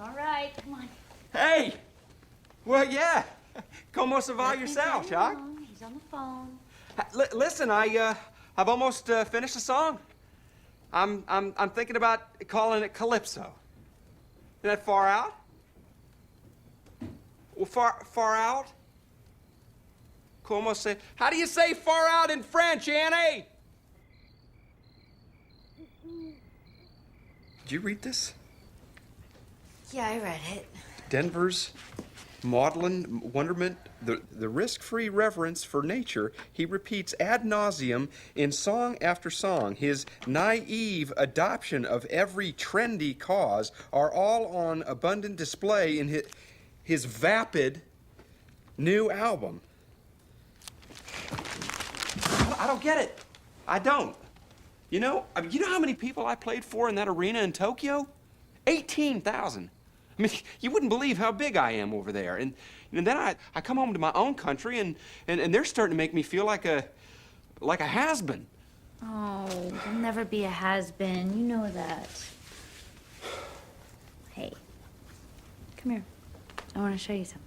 All right, come on. Hey. Well, yeah. Como ça va yourself, Jacques? He's on the phone. Listen, I've almost finished the song. I'm thinking about calling it Calypso. Isn't that far out? Well, far out? Como say? How do you say far out in French, Annie? Did you read this? Yeah, I read it. Denver's maudlin wonderment, the risk-free reverence for nature he repeats ad nauseum in song after song. His naive adoption of every trendy cause are all on abundant display in his vapid new album. I don't get it. I don't. You know how many people I played for in that arena in Tokyo? 18,000. I mean, you wouldn't believe how big I am over there. And then I come home to my own country, and they're starting to make me feel like a has-been. Oh, you'll never be a has-been. You know that. Hey, come here. I want to show you something.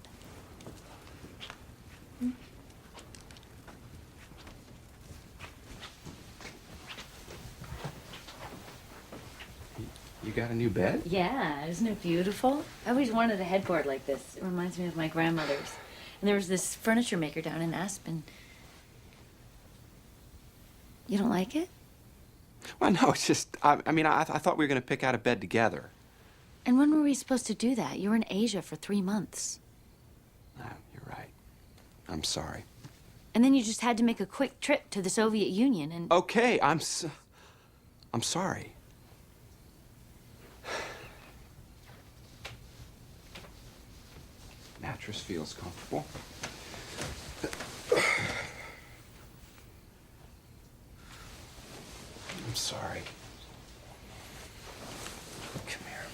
You got a new bed? Yeah, isn't it beautiful? I always wanted a headboard like this. It reminds me of my grandmother's. And there was this furniture maker down in Aspen. You don't like it? Well, no, it's just, I thought we were going to pick out a bed together. And when were we supposed to do that? You were in Asia for 3 months. No, you're right. I'm sorry. And then you just had to make a quick trip to the Soviet Union and... Okay, I'm sorry. Mattress feels comfortable. I'm sorry. Come here.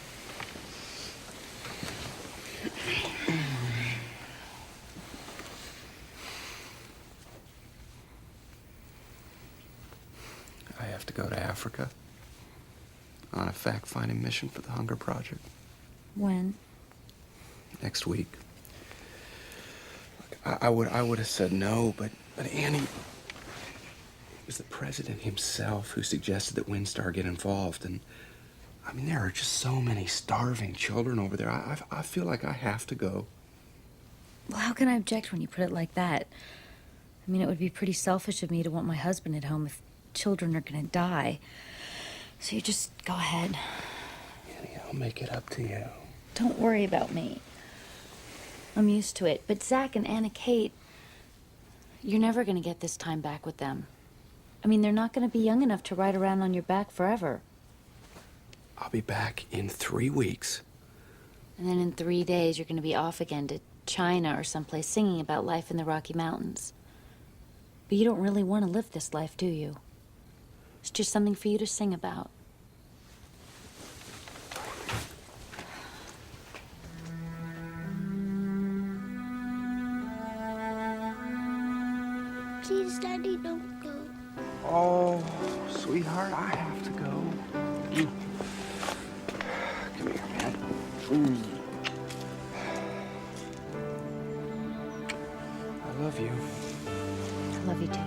I have to go to Africa on a fact-finding mission for the Hunger Project. When? Next week. Look, I would have said no, but Annie, it was the president himself who suggested that WinStar get involved. And I mean, there are just so many starving children over there. I feel like I have to go. Well, how can I object when you put it like that? I mean, it would be pretty selfish of me to want my husband at home if children are gonna die. So you just go ahead. Annie, I'll make it up to you. Don't worry about me. I'm used to it. But Zach and Anna Kate, you're never gonna get this time back with them. I mean, they're not gonna be young enough to ride around on your back forever. I'll be back in 3 weeks. And then in 3 days, you're gonna be off again to China or someplace singing about life in the Rocky Mountains. But you don't really want to live this life, do you? It's just something for you to sing about. Please, Daddy, don't go. Oh, sweetheart, I have to go. Come here, man. I love you. I love you too.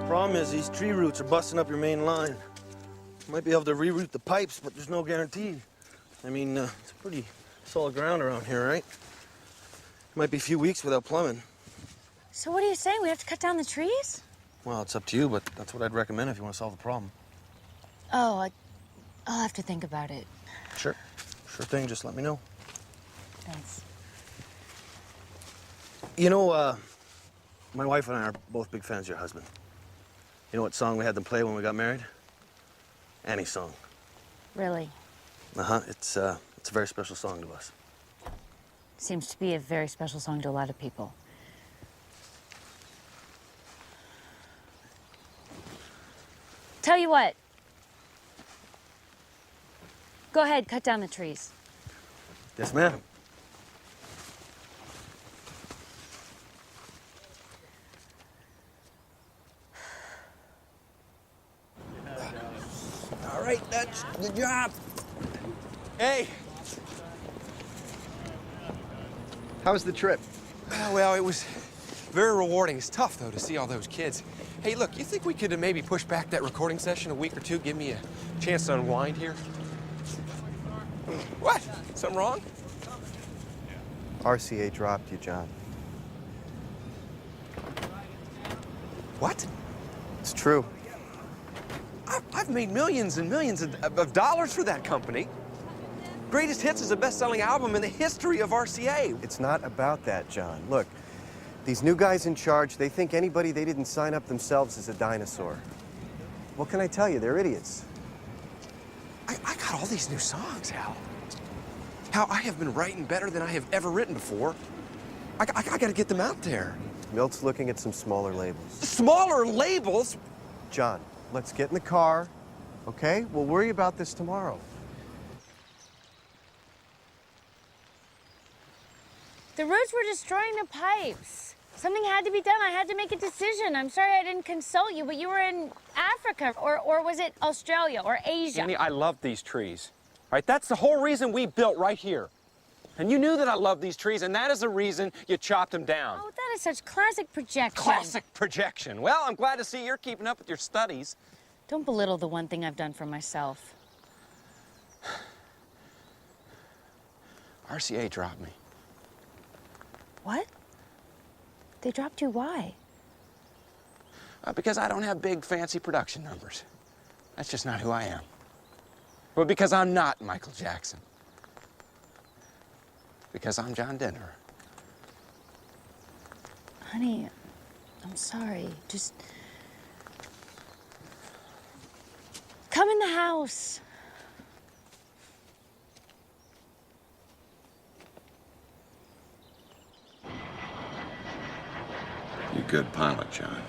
Problem is, these tree roots are busting up your main line. Might be able to reroute the pipes, but there's no guarantee. I mean, it's pretty solid ground around here, right? Might be a few weeks without plumbing. So what are you saying? We have to cut down the trees? Well, it's up to you, but that's what I'd recommend if you want to solve the problem. Oh, I'll have to think about it. Sure. Sure thing, just let me know. Thanks. You know, my wife and I are both big fans of your husband. You know what song we had them play when we got married? Annie's song. Really? Uh-huh. It's a very special song to us. Seems to be a very special song to a lot of people. Tell you what. Go ahead, cut down the trees. Yes, ma'am. All right, that's the job. Hey! How was the trip? Well, it was very rewarding. It's tough, though, to see all those kids. Hey, look, you think we could maybe push back that recording session a week or two? Give me a chance to unwind here? What? Something wrong? RCA dropped you, John. What? It's true. I've made millions and millions of dollars for that company. Greatest Hits is the best-selling album in the history of RCA. It's not about that, John. Look, these new guys in charge, they think anybody they didn't sign up themselves is a dinosaur. What can I tell you? They're idiots. I got all these new songs, Hal. Hal, I have been writing better than I have ever written before. I got to get them out there. Milt's looking at some smaller labels. Smaller labels? John, let's get in the car, okay? We'll worry about this tomorrow. The roots were destroying the pipes. Something had to be done. I had to make a decision. I'm sorry I didn't consult you, but you were in Africa, or was it Australia or Asia? Annie, I love these trees. All right, that's the whole reason we built right here. And you knew that I love these trees, and that is the reason you chopped them down. Oh, that is such classic projection. Classic projection. Well, I'm glad to see you're keeping up with your studies. Don't belittle the one thing I've done for myself. RCA dropped me. What? They dropped you, why? Because I don't have big, fancy production numbers. That's just not who I am. But because I'm not Michael Jackson. Because I'm John Denver. Honey, I'm sorry. Just come in the house. You're a good pilot, John.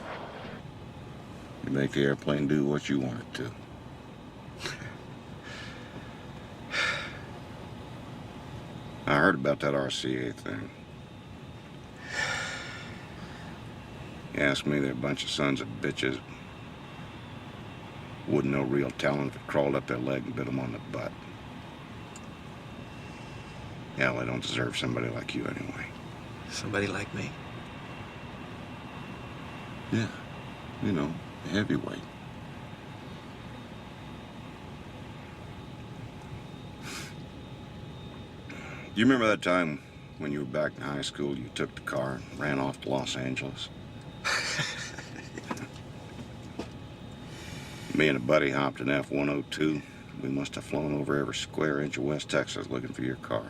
You make the airplane do what you want it to. I heard about that RCA thing. You asked me, they're a bunch of sons of bitches. Wouldn't know real talent if it crawled up their leg and bit them on the butt. Hell, they don't deserve somebody like you anyway. Somebody like me? Yeah, you know, a heavyweight. Do you remember that time when you were back in high school, you took the car and ran off to Los Angeles? Me and a buddy hopped an F-102. We must have flown over every square inch of West Texas looking for your car.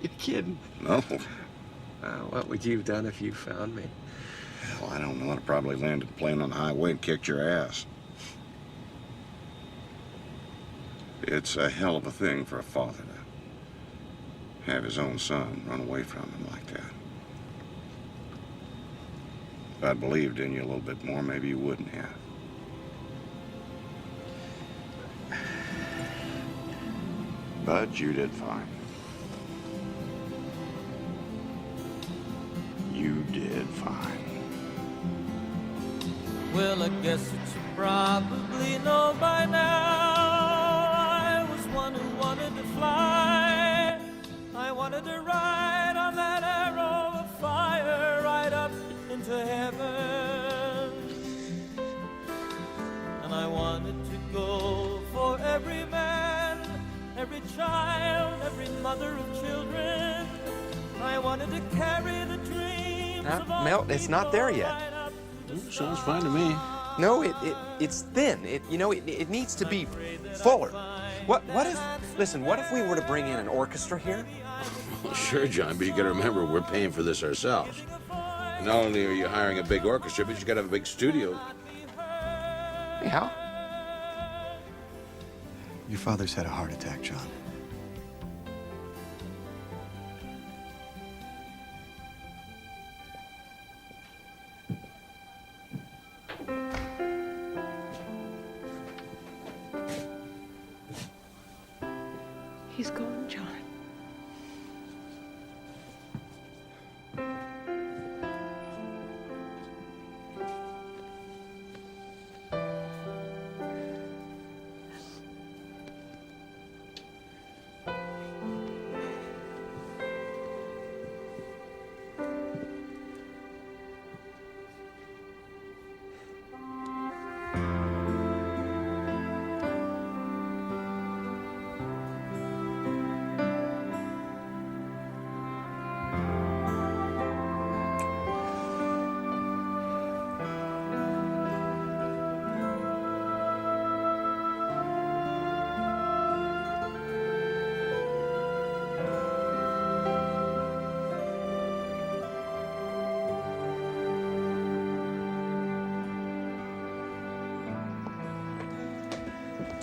You're kidding. No. What would you have done if you found me? Hell, I don't know. I'd probably landed the plane on the highway and kicked your ass. It's a hell of a thing for a father to have his own son run away from him like that. If I'd believed in you a little bit more, maybe you wouldn't have. But you did fine. You did fine. Well, I guess that you probably know by now I was one who wanted to fly. I wanted to ride on that arrow of fire right up into heaven. And I wanted to go for every man, every child, every mother of children. I wanted to carry the dreams of all Milt, it's not there yet. Sounds fine to me. No, it's thin. It needs to be fuller. What if we were to bring in an orchestra here? Well, sure, John, but you gotta remember, we're paying for this ourselves. Not only are you hiring a big orchestra, but you gotta have a big studio. Hey, Hal? Your father's had a heart attack, John. He's gone, John.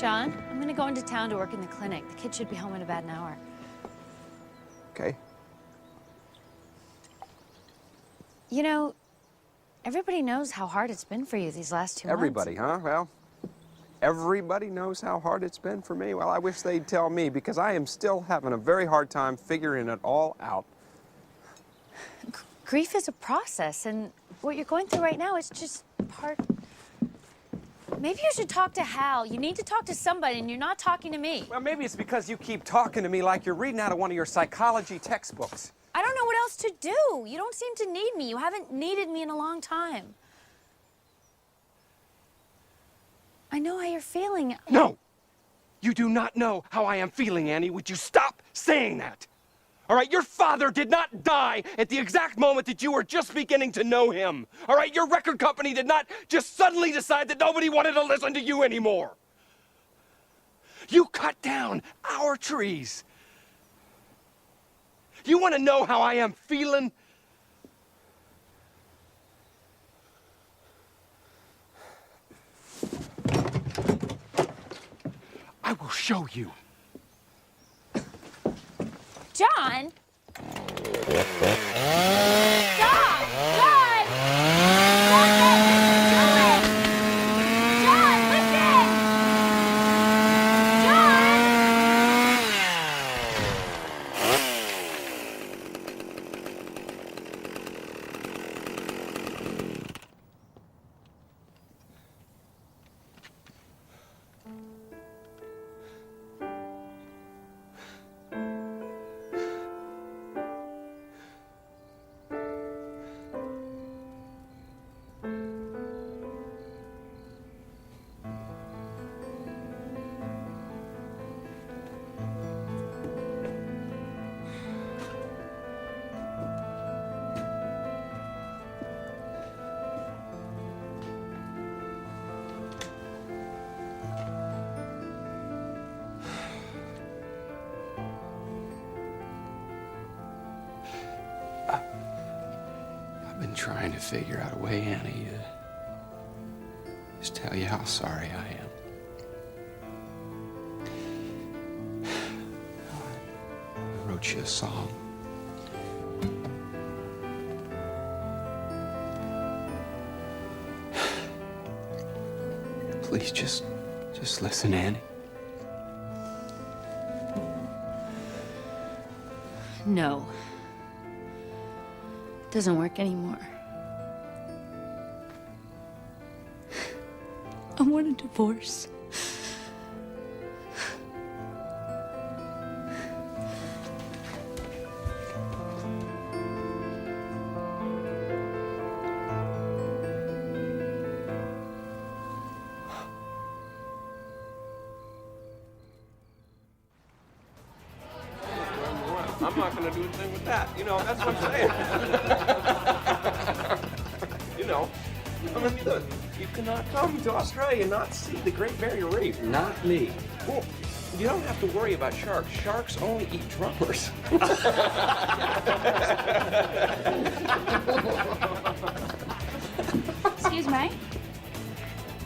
John, I'm gonna go into town to work in the clinic. The kid should be home in about an hour. Okay. You know, everybody knows how hard it's been for you these last 2 months. Everybody, huh? Well, everybody knows how hard it's been for me. Well, I wish they'd tell me, because I am still having a very hard time figuring it all out. Grief is a process, and what you're going through right now is just part... Maybe you should talk to Hal. You need to talk to somebody, and you're not talking to me. Well, maybe it's because you keep talking to me like you're reading out of one of your psychology textbooks. I don't know what else to do. You don't seem to need me. You haven't needed me in a long time. I know how you're feeling. No! You do not know how I am feeling, Annie. Would you stop saying that? All right, your father did not die at the exact moment that you were just beginning to know him. All right, your record company did not just suddenly decide that nobody wanted to listen to you anymore. You cut down our trees. You want to know how I am feeling? I will show you. John! Stop! John! John, listen! I've been trying to figure out a way, Annie, to just tell you how sorry I am. I wrote you a song. Please just listen, Annie. No. It doesn't work anymore. I want a divorce. I'm not going to do a thing with that. You know, that's what I'm saying. You know, I mean, look, you cannot come to Australia and not see the Great Barrier Reef. Not me. Well, you don't have to worry about sharks. Sharks only eat drummers. Excuse me.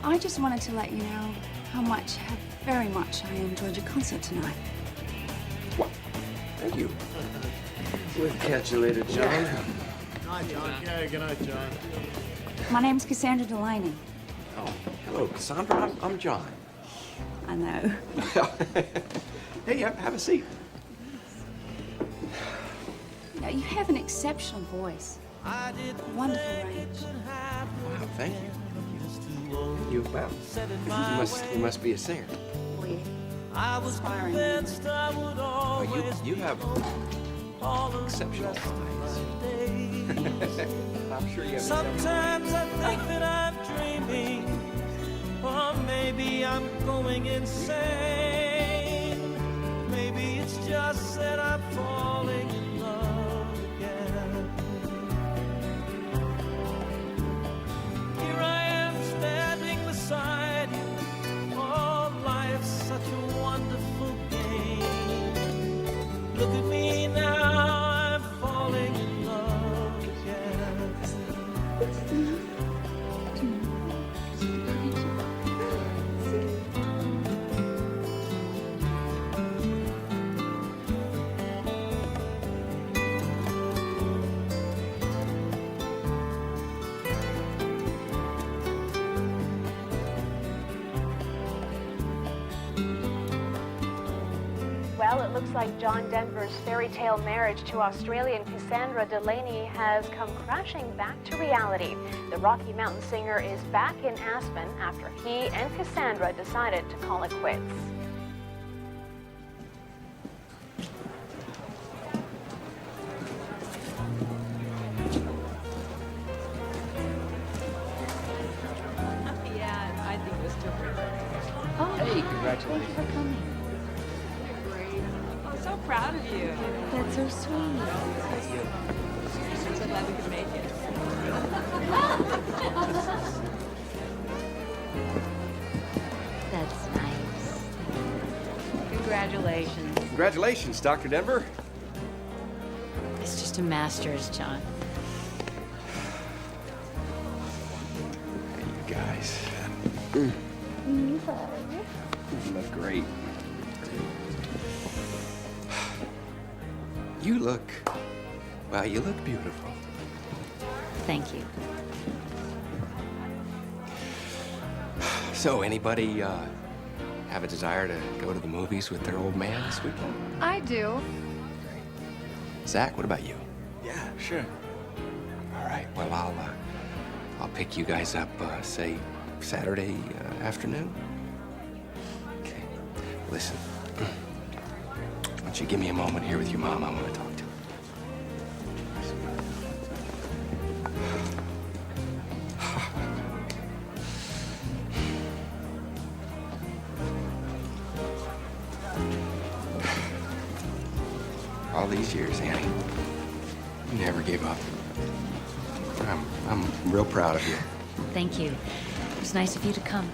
I just wanted to let you know how very much I enjoyed your concert tonight. Thank you. We'll catch you later, John. Night, John. Yeah, good night, John. My name's Cassandra Delaney. Oh, hello, Cassandra. I'm John. I know. Hey, have a seat. You know, you have an exceptional voice. Wonderful range. Wow, thank you. You must be a singer. I was convinced I would always you have exceptional eyes. I'm sure you have. Sometimes I think that I'm dreaming, or maybe I'm going insane. Maybe it's just that I'm falling in love again. Here I am standing beside you. Oh, life's such a wonderful game. Look at me now, I'm falling in love again. Well, it looks like John Denver's fairy tale marriage to Australian Cassandra Delaney has come crashing back to reality. The Rocky Mountain singer is back in Aspen after he and Cassandra decided to call it quits. Yeah, I think it was terrific. Oh, Hey, congratulations. Thank you for coming. Great. I'm so proud of you. That's so sweet. I'm so glad we could make it. That's nice. Congratulations. Congratulations, Dr. Denver. It's just a master's, John. Hey, you guys. You look great. You look, well, you look beautiful. Thank you. So, anybody have a desire to go to the movies with their old man this weekend? I do. Zach, what about you? Yeah, sure. All right. Well, I'll pick you guys up, say, Saturday afternoon. Okay. Listen. Why don't you give me a moment here with your mom? I want to talk to her. All these years, Annie, you never gave up. I'm real proud of you. Thank you. It was nice of you to come.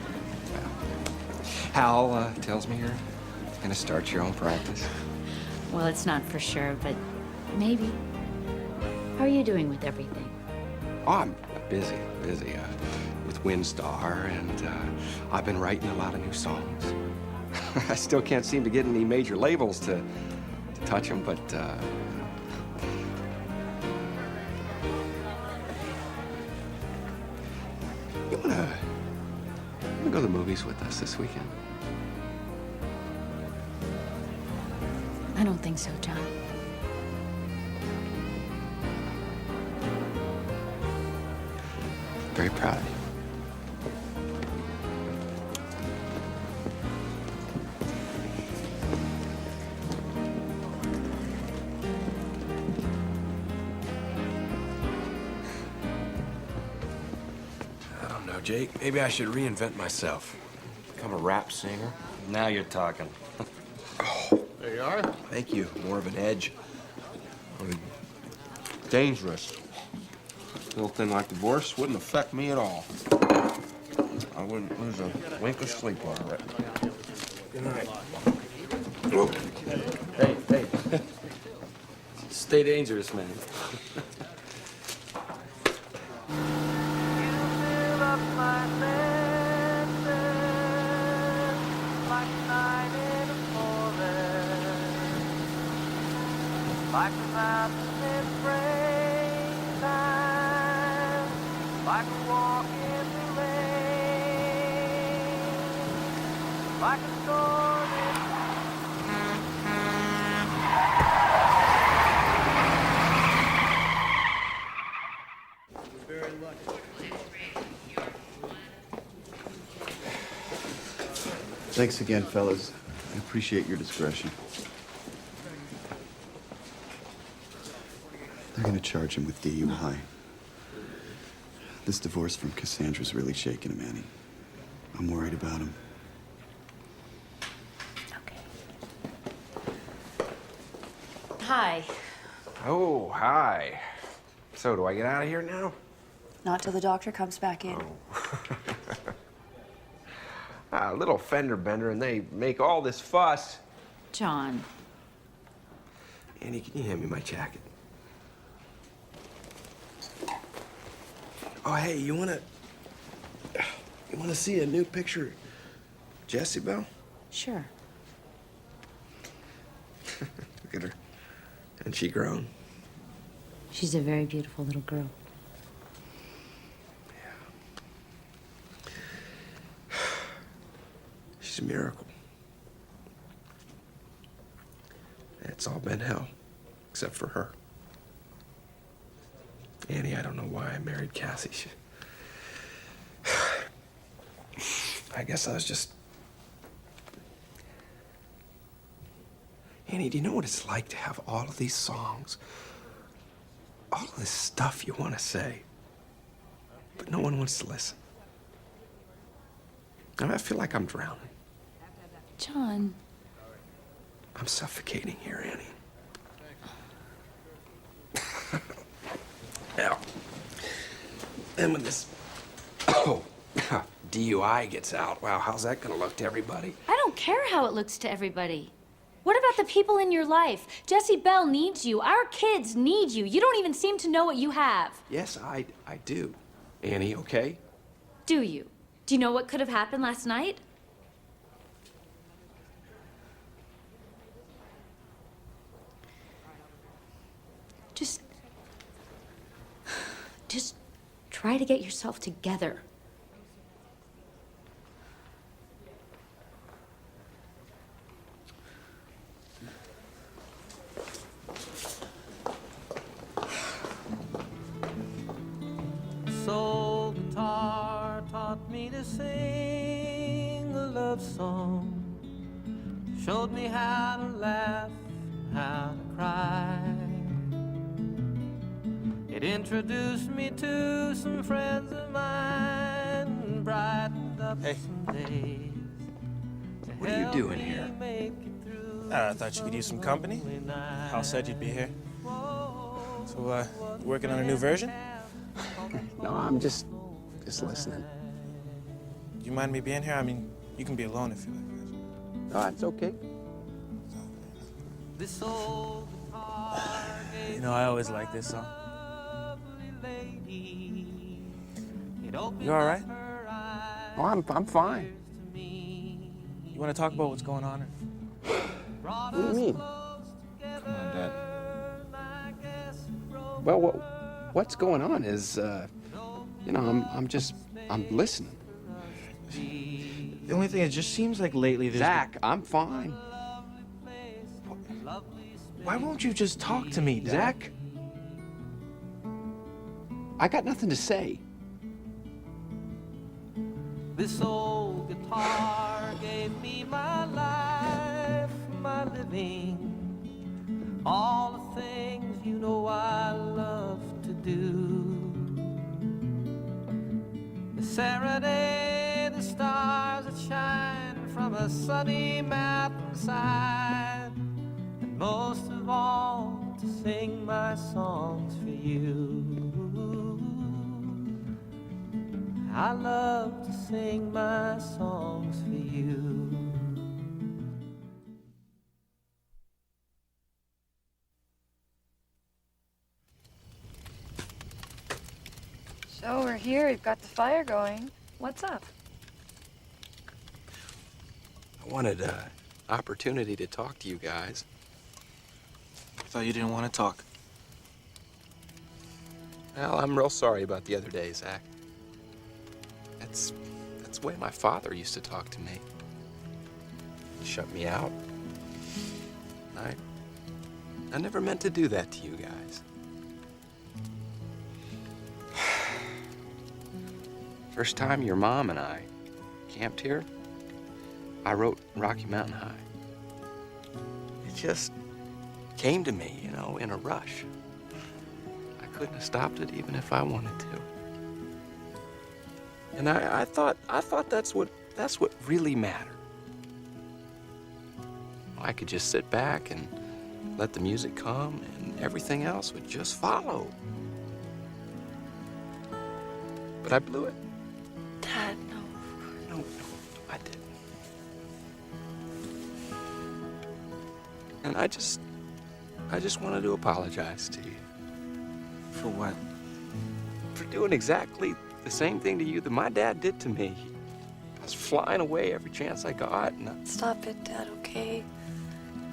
Hal tells me you're gonna start your own practice. Well, it's not for sure, but maybe. How are you doing with everything? Oh, I'm busy with Windstar, and I've been writing a lot of new songs. I still can't seem to get any major labels to touch them, but you wanna go to the movies with us this weekend? I don't think so, John. Very proud of you. I don't know, Jake. Maybe I should reinvent myself. Become a rap singer. Now you're talking. There you are. Thank you. More of an edge. Dangerous. Little thing like divorce wouldn't affect me at all. I wouldn't lose a wink of sleep over it. Good night. Whoa. Hey. Stay dangerous, man. Like a mountain in springtime, like a walk in the rain, like a storm Very lucky. Thanks again, fellas. I appreciate your discretion. They're gonna charge him with DUI. This divorce from Cassandra's really shaking him, Annie. I'm worried about him. Hi. Oh, hi. So, do I get out of here now? Not till the doctor comes back in. A little fender bender, and they make all this fuss. John. Annie, can you hand me my jacket? Oh, hey, you wanna see a new picture of Jessie Belle? Sure. Look at her. Hasn't she grown? She's a very beautiful little girl. She's a miracle. It's all been hell, except for her. Annie, I don't know why I married Cassie. I guess I was just... Annie, do you know what it's like to have all of these songs? All of this stuff you want to say, but no one wants to listen. I feel like I'm drowning. John. I'm suffocating here, Annie. Now, then when this DUI gets out, wow, how's that gonna look to everybody? I don't care how it looks to everybody. What about the people in your life? Jesse Bell needs you. Our kids need you. You don't even seem to know what you have. Yes, I do. Annie, okay? Do you? Do you know what could have happened last night? Just try to get yourself together. Soul guitar taught me to sing a love song, showed me how to laugh, how to cry. It introduced me to some friends of mine and brightened up some days. What are you doing here? I thought you could use some company. Hal said you'd be here. So, working on a new version? No, I'm just listening. Do you mind me being here? I mean, you can be alone if you like. No, it's okay. You know, I always like this song. You all right? Oh, I'm fine. You want to talk about what's going on? What do you mean? Come on, Dad. Well, what's going on is, you know, I'm listening. The only thing, it just seems like lately there's... Zach, I'm fine. Why won't you just talk to me, Dad? Zach? I got nothing to say. This old guitar gave me my life, my living, all the things you know I love to do. The serenade the stars that shine from a sunny mountainside, and most of all to sing my songs for you. I love to sing my songs for you. So we're here, we've got the fire going. What's up? I wanted an opportunity to talk to you guys. I thought you didn't want to talk. Well, I'm real sorry about the other day, Zach. That's the way my father used to talk to me. He shut me out. I never meant to do that to you guys. First time your mom and I camped here, I wrote Rocky Mountain High. It just came to me, you know, in a rush. I couldn't have stopped it even if I wanted to. And I thought that's what really mattered. I could just sit back and let the music come, and everything else would just follow. But I blew it. Dad, no. No, I didn't. And I just wanted to apologize to you. For what? For doing exactly the same thing to you that my dad did to me. I was flying away every chance I got, and Stop it, Dad, okay?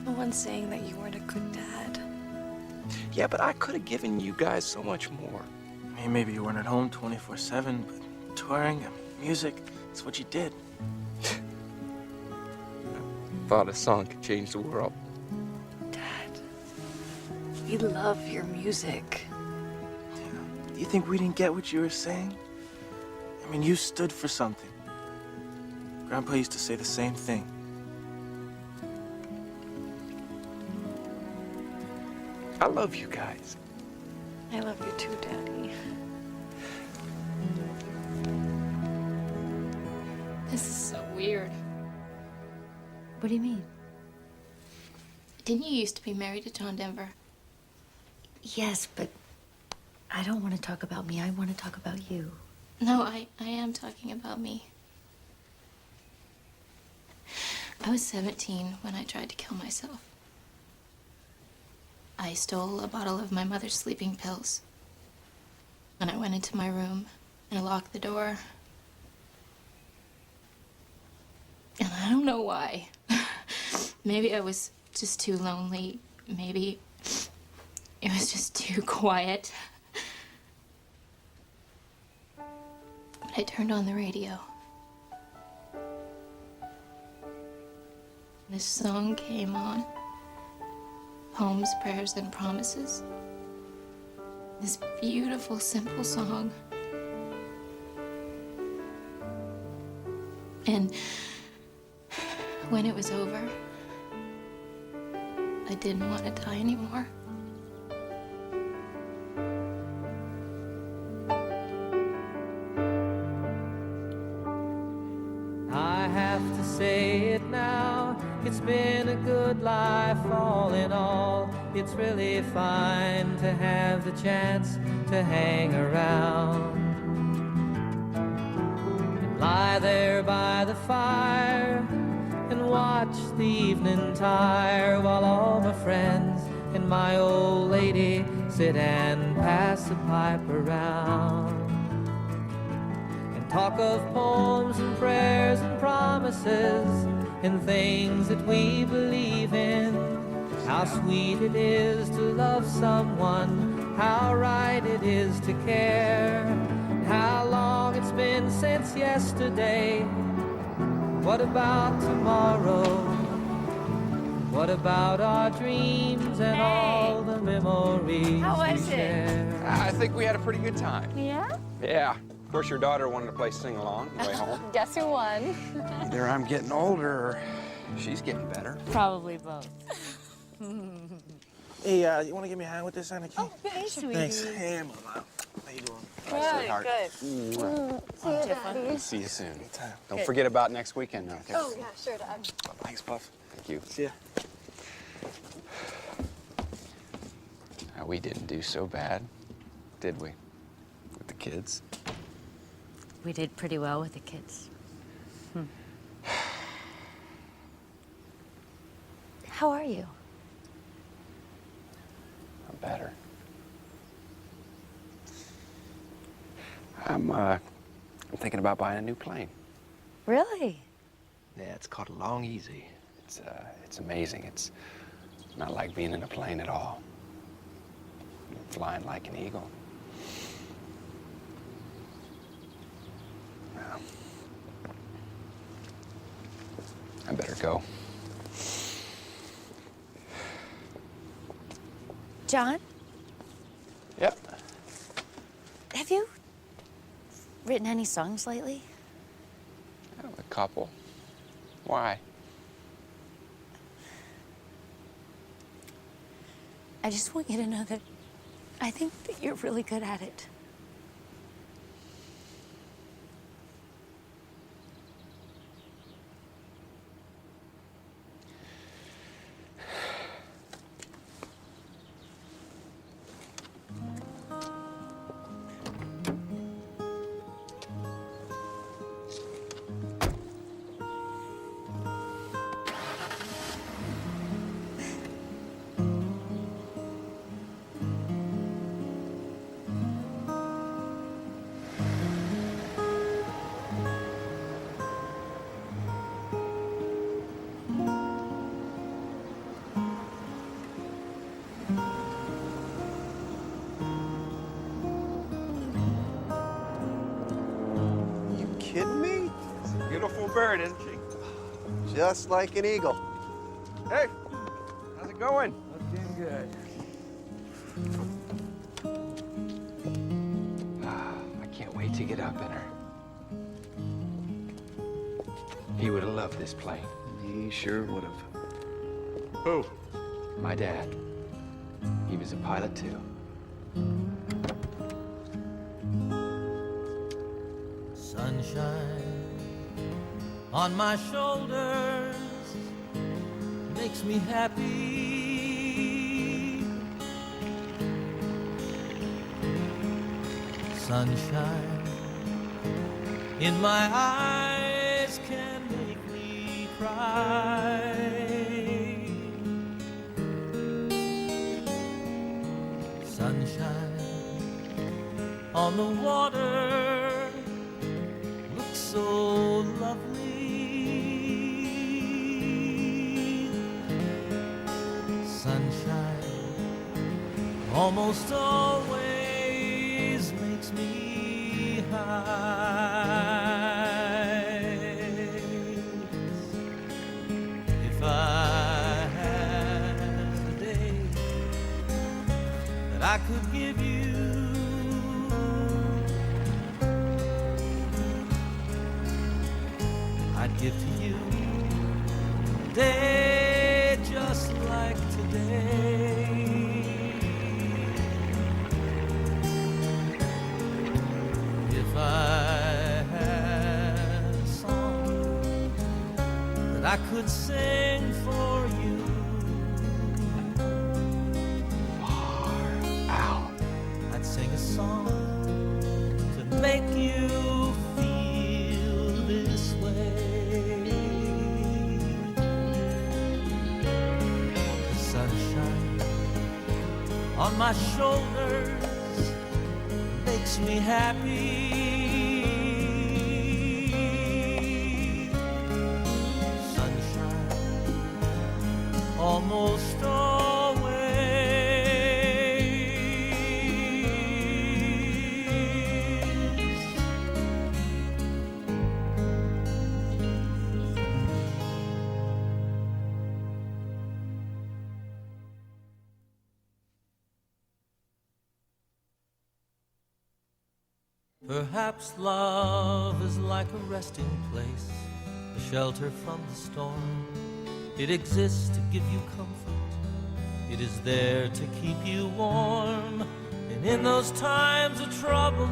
No one's saying that you weren't a good dad. yeah, but I could have given you guys so much more. I mean, maybe you weren't at home 24/7, but touring, music, it's what you did. Thought a song could change the world. Dad. We love your music. Do you think we didn't get what you were saying? I mean, you stood for something. Grandpa used to say the same thing. I love you guys. I love you too, Daddy. This is so weird. What do you mean? Didn't you used to be married to John Denver? Yes, but I don't want to talk about me. I want to talk about you. No, I am talking about me. I was 17 when I tried to kill myself. I stole a bottle of my mother's sleeping pills. And I went into my room and I locked the door. And I don't know why. Maybe I was just too lonely. Maybe it was just too quiet. But I turned on the radio. This song came on. Poems, Prayers, and Promises. This beautiful, simple song. And when it was over, I didn't want to die anymore. I have to say it now. It's been a good life all in all. It's really fine to have the chance to hang around and lie there by the fire and watch the evening tire while all my friends and my old lady sit and pass the pipe around and talk of poems and prayers and promises and things that we believe in. How sweet it is to love someone, how right it is to care, how long it's been since yesterday. What about tomorrow? What about our dreams and all the memories How was we it? share? I think we had a pretty good time. Yeah? Yeah. Of course, your daughter wanted to play sing along on the way home. Guess who won? Either I'm getting older or she's getting better. Probably both. Hey, you want to give me a hand with this, Anna? Oh, hey, sweetie. Thanks. Hey, Mama. How you doing? Sweetheart. See you, Daddy. See you soon. Don't Good. forget about next weekend now, okay? Oh, yeah, sure, Dad. Thanks, Puff. Thank you. See ya. We didn't do so bad, did we? With the kids. We did pretty well with the kids. How are you? I'm better. I'm thinking about buying a new plane. Really? Yeah, it's called a Long Easy. It's amazing. It's not like being in a plane at all. I'm flying like an eagle. Well, I better go. John? Yep. Have you written any songs lately? A couple. Why? I just want you to know that I think that you're really good at it. Kidding me? Beautiful bird, isn't she? Just like an eagle. Hey, how's it going? Looking good. I can't wait to get up in her. He would have loved this plane. He sure would have. Who? My dad. He was a pilot too. Sunshine on my shoulders makes me happy. Sunshine in my eyes can make me cry. Sunshine on the water looks so lovely. Sunshine almost always makes me high. If I had a day that I could give you, I'd give to you a day just like today. If I had a song that I could sing for you, far out, I'd sing a song to make you feel this way. The sunshine on my shoulders makes me happy. Sunshine almost always. Perhaps love is like a resting place, a shelter from the storm. It exists to give you comfort. It is there to keep you warm. And in those times of trouble,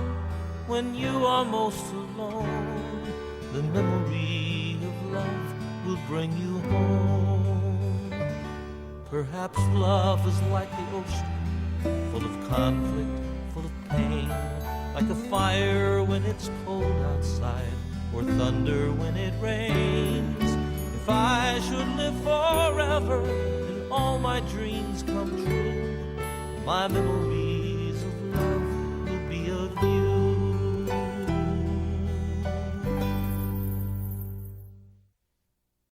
when you are most alone, the memory of love will bring you home. Perhaps love is like the ocean, full of conflict, full of pain, like a fire when it's cold outside, or thunder when it rains. If I should live forever and all my dreams come true, my memory